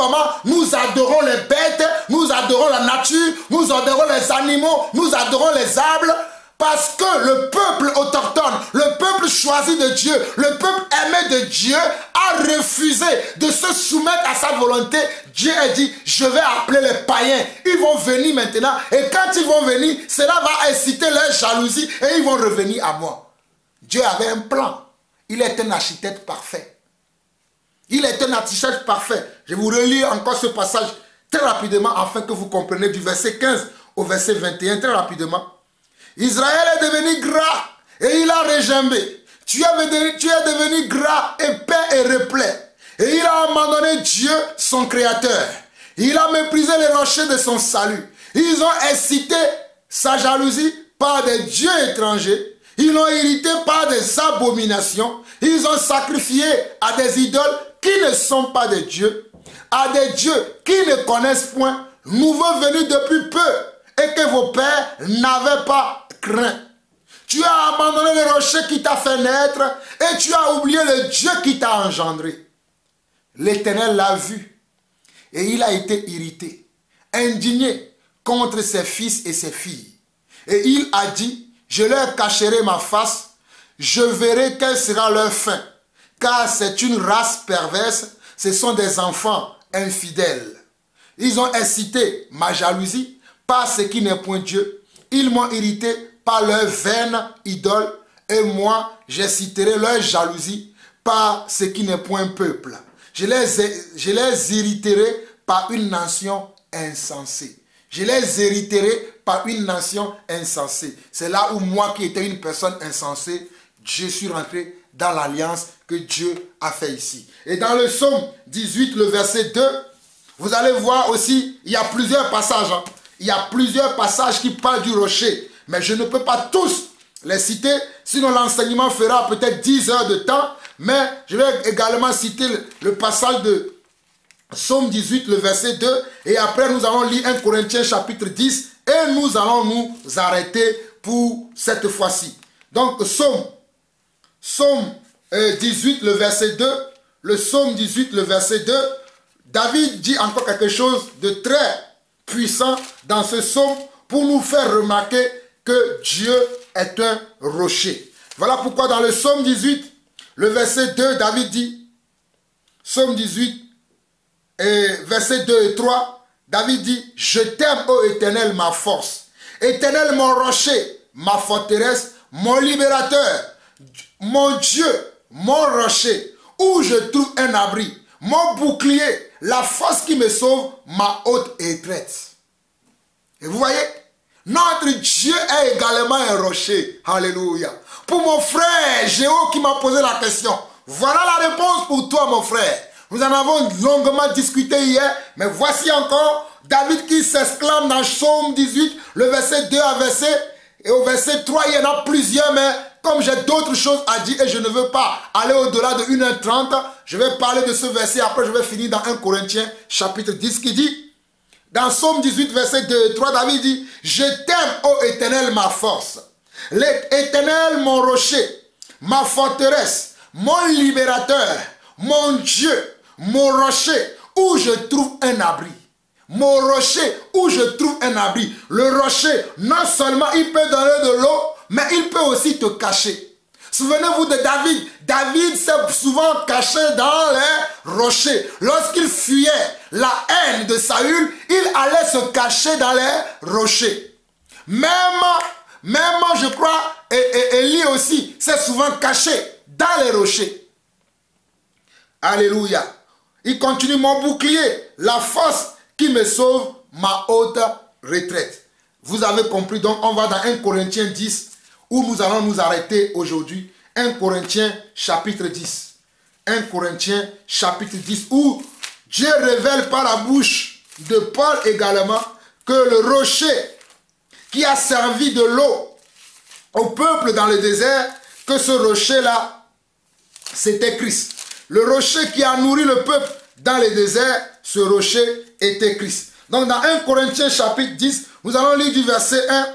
adorons les bêtes, nous adorons la nature, nous adorons les animaux, nous adorons les arbres, parce que le peuple autochtone, le peuple choisi choisi de Dieu, le peuple aimé de Dieu a refusé de se soumettre à sa volonté, Dieu a dit, je vais appeler les païens. Ils vont venir maintenant. Et quand ils vont venir, cela va inciter leur jalousie et ils vont revenir à moi. Dieu avait un plan. Il est un architecte parfait. Il est un architecte parfait. Je vous relis encore ce passage très rapidement afin que vous compreniez du verset 15 au verset 21 très rapidement. Israël est devenu gras et il a regimbé. Tu es devenu gras, épais et replet. Et il a abandonné Dieu, son créateur. Il a méprisé les rochers de son salut. Ils ont excité sa jalousie par des dieux étrangers. Ils l'ont irrité par des abominations. Ils ont sacrifié à des idoles qui ne sont pas des dieux, à des dieux qui ne connaissent point, nouveaux venus depuis peu, et que vos pères n'avaient pas craint. Tu as abandonné le rocher qui t'a fait naître, et tu as oublié le Dieu qui t'a engendré. L'Éternel l'a vu, et il a été irrité, indigné contre ses fils et ses filles. Et il a dit, je leur cacherai ma face, je verrai quelle sera leur fin. Car c'est une race perverse, ce sont des enfants infidèles. Ils ont excité ma jalousie par ce qui n'est point Dieu. Ils m'ont irrité par leur vaine idole, et moi j'exciterai leur jalousie par ce qui n'est point peuple. Je les irriterai par une nation insensée. Je les hériterai par une nation insensée. C'est là où moi qui étais une personne insensée, je suis rentré dans l'alliance que Dieu a fait ici. Et dans le psaume 18, le verset 2, vous allez voir aussi, il y a plusieurs passages. Hein. Il y a plusieurs passages qui parlent du rocher. Mais je ne peux pas tous les citer, sinon l'enseignement fera peut-être 10 heures de temps. Mais je vais également citer le passage de Psaume 18, le verset 2. Et après, nous allons lire 1 Corinthiens chapitre 10. Et nous allons nous arrêter pour cette fois-ci. Donc, Psaume 18, le verset 2. Le Psaume 18, le verset 2. David dit encore quelque chose de très puissant dans ce psaume pour nous faire remarquer que Dieu est un rocher. Voilà pourquoi dans le Psaume 18, le verset 2, David dit, Psaume 18, verset 2 et 3, David dit, je t'aime, ô Éternel, ma force. Éternel, mon rocher, ma forteresse, mon libérateur, mon Dieu, mon rocher, où je trouve un abri, mon bouclier, la force qui me sauve, ma haute retraite. Et vous voyez, notre Dieu est également un rocher. Alléluia. Pour mon frère Géo qui m'a posé la question, voilà la réponse pour toi, mon frère. Nous en avons longuement discuté hier, mais voici encore David qui s'exclame dans Psaume 18, le verset 2 à verset, et au verset 3, il y en a plusieurs, mais comme j'ai d'autres choses à dire et je ne veux pas aller au-delà de 1h30, je vais parler de ce verset, après je vais finir dans 1 Corinthiens chapitre 10 qui dit, dans Psaume 18, verset 2 et 3, David dit, je t'aime, ô Éternel, ma force. L'Éternel, mon rocher, ma forteresse, mon libérateur, mon Dieu, mon rocher, où je trouve un abri. Mon rocher, où je trouve un abri. Le rocher, non seulement il peut donner de l'eau, mais il peut aussi te cacher. Souvenez-vous de David. David s'est souvent caché dans les rochers. Lorsqu'il fuyait la haine de Saül, il allait se cacher dans les rochers. Même je crois, Élie aussi s'est souvent caché dans les rochers. Alléluia. Il continue, mon bouclier, la force qui me sauve, ma haute retraite. Vous avez compris, donc on va dans 1 Corinthiens 10, où nous allons nous arrêter aujourd'hui. 1 Corinthiens chapitre 10. 1 Corinthiens chapitre 10, où Dieu révèle par la bouche de Paul également que le rocher qui a servi de l'eau au peuple dans le désert, que ce rocher-là, c'était Christ. Le rocher qui a nourri le peuple dans le désert, ce rocher était Christ. Donc dans 1 Corinthiens chapitre 10, nous allons lire du verset 1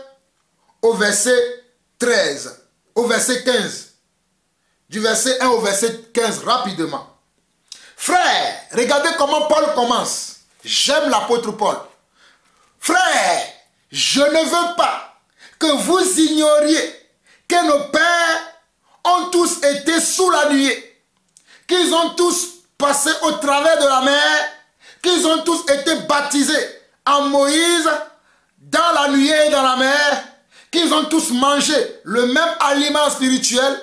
au verset 13, au verset 15. Du verset 1 au verset 15, rapidement. Frère, regardez comment Paul commence. J'aime l'apôtre Paul. Frère, je ne veux pas que vous ignoriez que nos pères ont tous tous été sous la nuée, qu'ils ont tous passé au travers de la mer, qu'ils ont tous été baptisés en Moïse, dans la nuée et dans la mer, qu'ils ont tous mangé le même aliment spirituel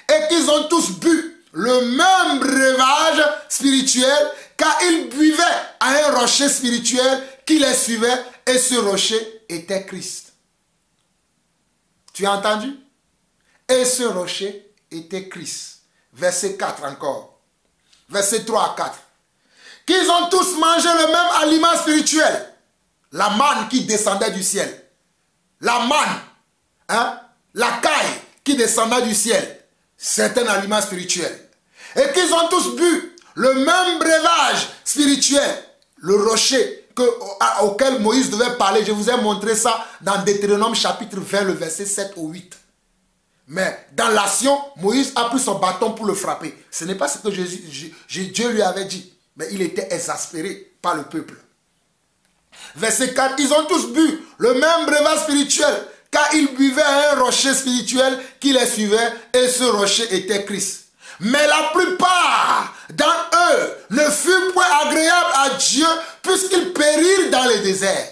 et qu'ils ont tous bu le même breuvage spirituel, car ils buvaient à un rocher spirituel qui les suivait et ce rocher était Christ. Tu as entendu? Et ce rocher était Christ. Verset 4 encore. Verset 3 à 4. Qu'ils ont tous mangé le même aliment spirituel. La manne qui descendait du ciel. La manne, hein? La caille qui descendait du ciel. C'est un aliment spirituel. Et qu'ils ont tous bu le même breuvage spirituel. Le rocher auquel Moïse devait parler. Je vous ai montré ça dans Deutéronome chapitre 20, le verset 7 au 8. Mais dans l'action, Moïse a pris son bâton pour le frapper. Ce n'est pas ce que Dieu lui avait dit. Mais il était exaspéré par le peuple. Verset 4, ils ont tous bu le même breuvage spirituel, car ils buvaient à un rocher spirituel qui les suivait, et ce rocher était Christ. Mais la plupart d'entre eux ne furent point agréables à Dieu, puisqu'ils périrent dans le désert.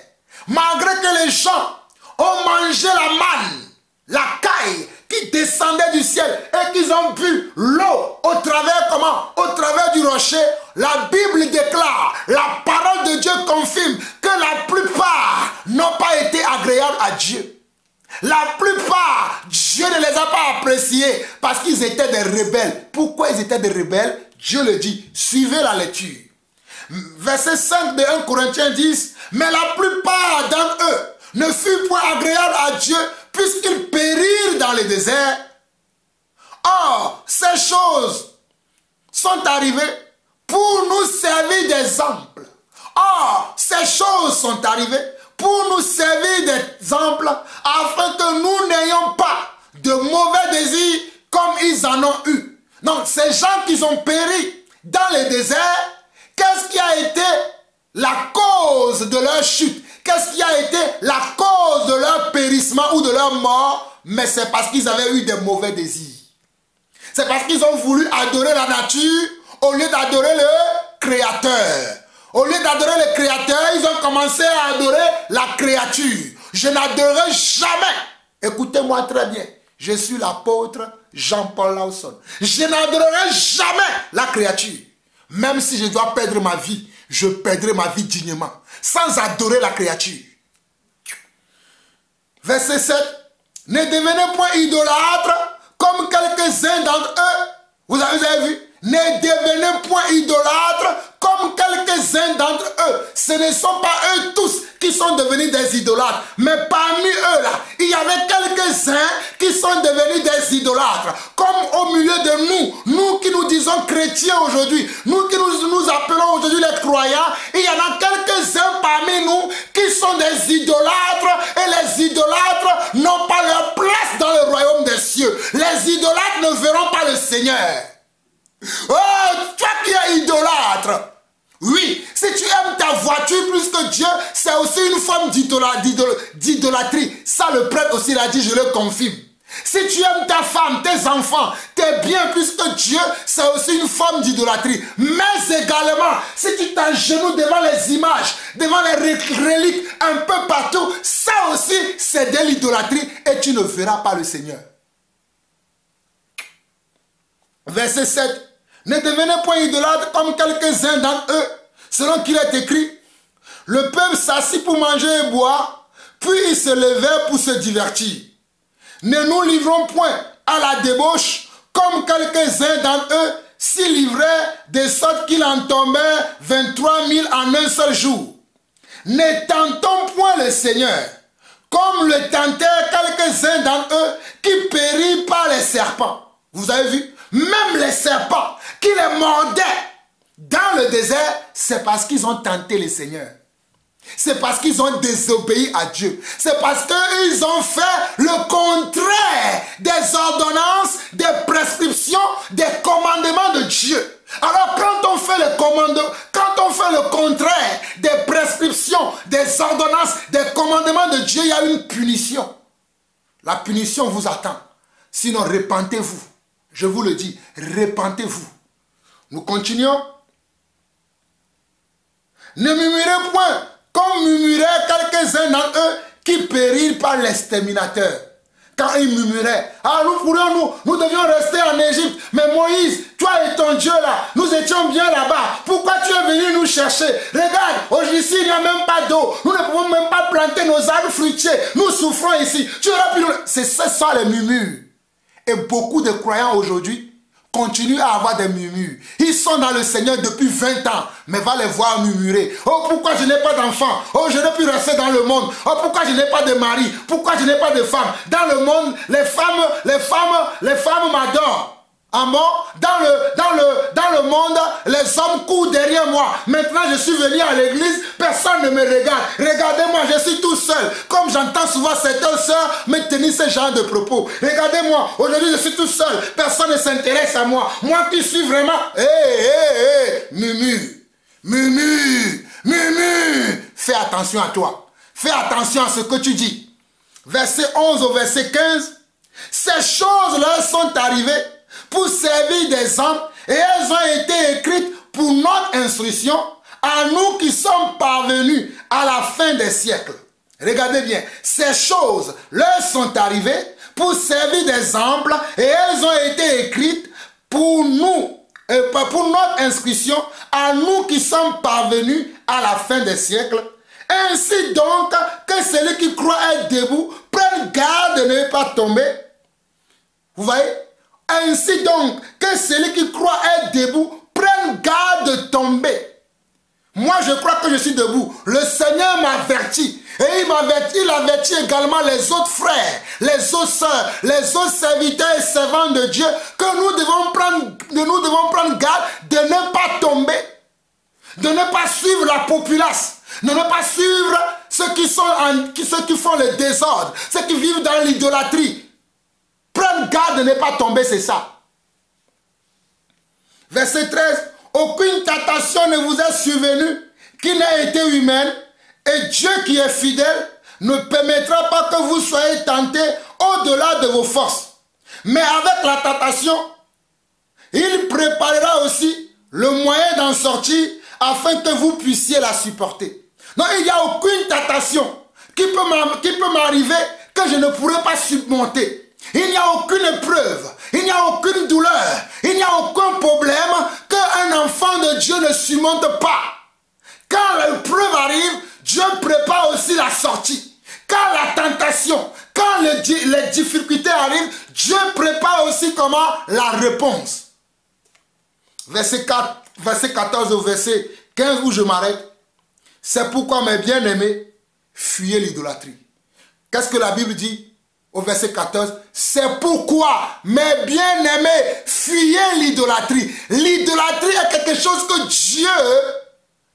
Malgré que les gens ont mangé la manne, la caille qui descendait du ciel, et qu'ils ont bu l'eau au travers comment? Au travers du rocher. La Bible déclare, la parole de Dieu confirme que la plupart n'ont pas été agréables à Dieu. La plupart, Dieu ne les a pas appréciés parce qu'ils étaient des rebelles. Pourquoi ils étaient des rebelles? Dieu le dit. Suivez la lecture. Verset 5 de 1 Corinthiens 10. Mais la plupart d'entre eux ne furent point agréables à Dieu puisqu'ils périrent dans le désert. Or, ces choses sont arrivées pour nous servir d'exemple. Or, ces choses sont arrivées pour nous servir d'exemple afin que nous n'ayons pas de mauvais désirs comme ils en ont eu. Donc, ces gens qui ont péri dans le désert, qu'est-ce qui a été la cause de leur chute? Qu'est-ce qui a été la cause de leur périssement ou de leur mort? Mais c'est parce qu'ils avaient eu des mauvais désirs. C'est parce qu'ils ont voulu adorer la nature au lieu d'adorer le Créateur. Au lieu d'adorer le Créateur, ils ont commencé à adorer la créature. Je n'adorerai jamais. Écoutez-moi très bien. Je suis l'apôtre Jean-Paul Lawson. Je n'adorerai jamais la créature. Même si je dois perdre ma vie, je perdrai ma vie dignement. Sans adorer la créature. Verset 7. Ne devenez point idolâtres comme quelques-uns d'entre eux. Vous avez vu? Ne devenez point idolâtres comme quelques-uns d'entre eux. Ce ne sont pas eux tous qui sont devenus des idolâtres. Mais parmi eux là, il y avait quelques-uns qui sont devenus des idolâtres. Comme au milieu de nous, nous qui nous disons chrétiens aujourd'hui, nous qui nous appelons aujourd'hui les croyants, il y en a quelques-uns parmi nous qui sont des idolâtres. Et les idolâtres n'ont pas leur place dans le royaume des cieux. Les idolâtres ne verront pas le Seigneur. Oh, toi qui es idolâtre. Oui, si tu aimes ta voiture plus que Dieu, c'est aussi une forme d'idolâtrie. Ça, le prêtre aussi l'a dit, je le confirme. Si tu aimes ta femme, tes enfants, tes biens plus que Dieu, c'est aussi une forme d'idolâtrie. Mais également, si tu t'agenouilles devant les images, devant les reliques un peu partout, ça aussi, c'est de l'idolâtrie et tu ne verras pas le Seigneur. Verset 7. Ne devenez point idolâtres comme quelques-uns d'entre eux, selon qu'il est écrit. Le peuple s'assit pour manger et boire, puis ils se levèrent pour se divertir. Ne nous livrons point à la débauche, comme quelques-uns d'entre eux s'y livraient, de sorte qu'il en tombait 23 000 en un seul jour. Ne tentons point le Seigneur, comme le tentèrent quelques-uns d'entre eux qui périrent par les serpents. Vous avez vu? Même les serpents qui les mordaient dans le désert, c'est parce qu'ils ont tenté le Seigneur. C'est parce qu'ils ont désobéi à Dieu. C'est parce qu'ils ont fait le contraire des ordonnances, des prescriptions, des commandements de Dieu. Alors quand on fait le contraire des prescriptions, des ordonnances, des commandements de Dieu, il y a une punition. La punition vous attend. Sinon, repentez-vous. Je vous le dis, répentez-vous. Nous continuons. Ne murmurez point, comme murmuraient quelques-uns d'entre eux qui périrent par l'exterminateur. Quand ils murmuraient, ah nous devions rester en Égypte, mais Moïse, toi et ton Dieu là, nous étions bien là-bas. Pourquoi tu es venu nous chercher? Regarde, aujourd'hui il n'y a même pas d'eau. Nous ne pouvons même pas planter nos arbres fruitiers. Nous souffrons ici. Tu aurais pu nous... C'est ça les murmures. Et beaucoup de croyants aujourd'hui continuent à avoir des murmures. Ils sont dans le Seigneur depuis 20 ans, mais va les voir murmurer. Oh, pourquoi je n'ai pas d'enfant? Oh, je ne peux rester dans le monde. Oh, pourquoi je n'ai pas de mari? Pourquoi je n'ai pas de femme? Dans le monde, les femmes m'adorent. Amen. Dans le monde, les hommes courent derrière moi. Maintenant, je suis venu à l'église, personne ne me regarde. Regardez-moi, je suis tout seul. Comme j'entends souvent certaines sœurs me tenir ce genre de propos. Regardez-moi, aujourd'hui je suis tout seul. Personne ne s'intéresse à moi. Moi qui suis vraiment... Murmure, murmure, murmure. Fais attention à toi. Fais attention à ce que tu dis. Verset 11 au verset 15. Ces choses-là sont arrivées pour servir d'exemple et elles ont été écrites pour notre instruction à nous qui sommes parvenus à la fin des siècles. Regardez bien, ces choses leur sont arrivées pour servir d'exemple et elles ont été écrites pour nous, pour notre instruction à nous qui sommes parvenus à la fin des siècles. Ainsi donc que celui qui croit être debout prenne garde de ne pas tomber. Vous voyez? Ainsi donc, que celui qui croit être debout prenne garde de tomber. Moi, je crois que je suis debout. Le Seigneur m'avertit. Et il avertit également les autres frères, les autres sœurs, les autres serviteurs et servants de Dieu que nous devons prendre garde de ne pas tomber, de ne pas suivre la populace, de ne pas suivre ceux qui font le désordre, ceux qui vivent dans l'idolâtrie. Prendre garde de ne pas tomber, c'est ça. Verset 13. Aucune tentation ne vous est survenue qui n'ait été humaine, et Dieu qui est fidèle ne permettra pas que vous soyez tentés au-delà de vos forces. Mais avec la tentation, il préparera aussi le moyen d'en sortir afin que vous puissiez la supporter. Donc il n'y a aucune tentation qui peut m'arriver que je ne pourrai pas surmonter. Il n'y a aucune épreuve, il n'y a aucune douleur, il n'y a aucun problème qu'un enfant de Dieu ne surmonte pas. Quand l'épreuve arrive, Dieu prépare aussi la sortie. Quand la tentation, quand les difficultés arrivent, Dieu prépare aussi comment la réponse. Verset 14 au verset 15 où je m'arrête. C'est pourquoi mes bien-aimés, fuyez l'idolâtrie. Qu'est-ce que la Bible dit? Au verset 14, c'est pourquoi, mes bien-aimés, fuyez l'idolâtrie. L'idolâtrie est quelque chose que Dieu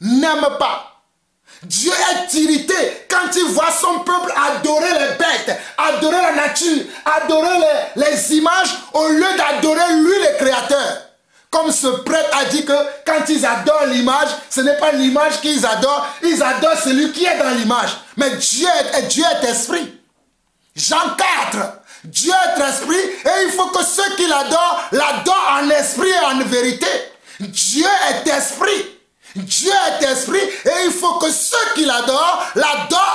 n'aime pas. Dieu est irrité quand il voit son peuple adorer les bêtes, adorer la nature, adorer les images au lieu d'adorer lui le Créateur. Comme ce prêtre a dit que quand ils adorent l'image, ce n'est pas l'image qu'ils adorent, ils adorent celui qui est dans l'image. Mais Dieu est esprit. Jean 4, Dieu est esprit et il faut que ceux qui l'adorent en esprit et en vérité. Dieu est esprit. Dieu est esprit et il faut que ceux qui l'adorent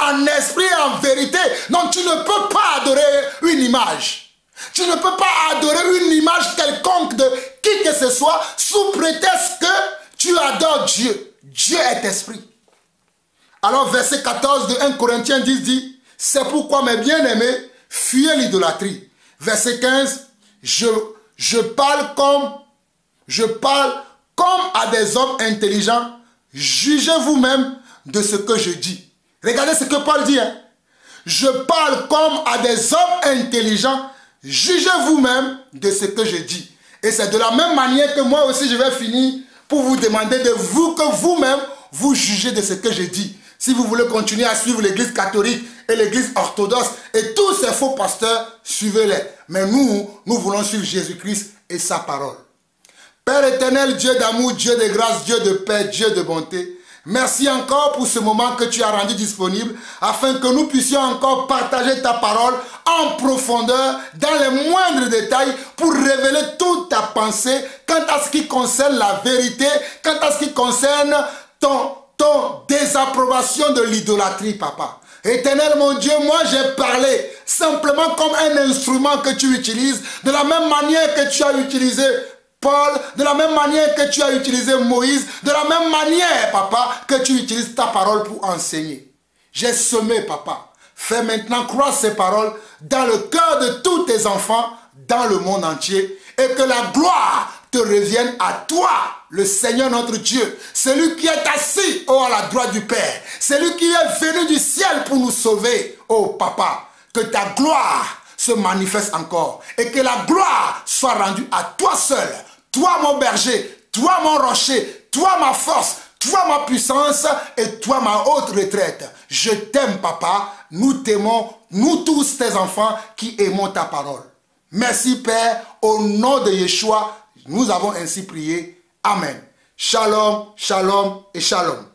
en esprit et en vérité. Donc tu ne peux pas adorer une image. Tu ne peux pas adorer une image quelconque de qui que ce soit sous prétexte que tu adores Dieu. Dieu est esprit. Alors verset 14 de 1 Corinthiens 10 dit: c'est pourquoi mes bien-aimés, fuyez l'idolâtrie. Verset 15, je parle comme à des hommes intelligents. Jugez vous-même de ce que je dis. Regardez ce que Paul dit. Hein? Je parle comme à des hommes intelligents. Jugez vous-même de ce que je dis. Et c'est de la même manière que moi aussi je vais finir pour vous demander de vous que vous-même vous jugez de ce que je dis. Si vous voulez continuer à suivre l'église catholique et l'église orthodoxe et tous ces faux pasteurs, suivez-les. Mais nous voulons suivre Jésus-Christ et sa parole. Père éternel, Dieu d'amour, Dieu de grâce, Dieu de paix, Dieu de bonté, Merci encore pour ce moment que tu as rendu disponible afin que nous puissions encore partager ta parole en profondeur, dans les moindres détails, pour révéler toute ta pensée quant à ce qui concerne la vérité, quant à ce qui concerne ton désapprobation de l'idolâtrie, papa. Éternel mon Dieu, moi j'ai parlé simplement comme un instrument que tu utilises, de la même manière que tu as utilisé Paul, de la même manière que tu as utilisé Moïse, de la même manière, papa, que tu utilises ta parole pour enseigner. J'ai semé, papa. Fais maintenant croire ces paroles dans le cœur de tous tes enfants, dans le monde entier, et que la gloire te revienne à toi, le Seigneur notre Dieu, celui qui est assis à la droite du Père, celui qui est venu du ciel pour nous sauver. Oh papa, que ta gloire se manifeste encore et que la gloire soit rendue à toi seul, toi mon berger, toi mon rocher, toi ma force, toi ma puissance et toi ma haute retraite. Je t'aime papa, nous t'aimons, nous tous tes enfants qui aimons ta parole. Merci Père, au nom de Yeshua, nous avons ainsi prié. Amen. Shalom, shalom et shalom.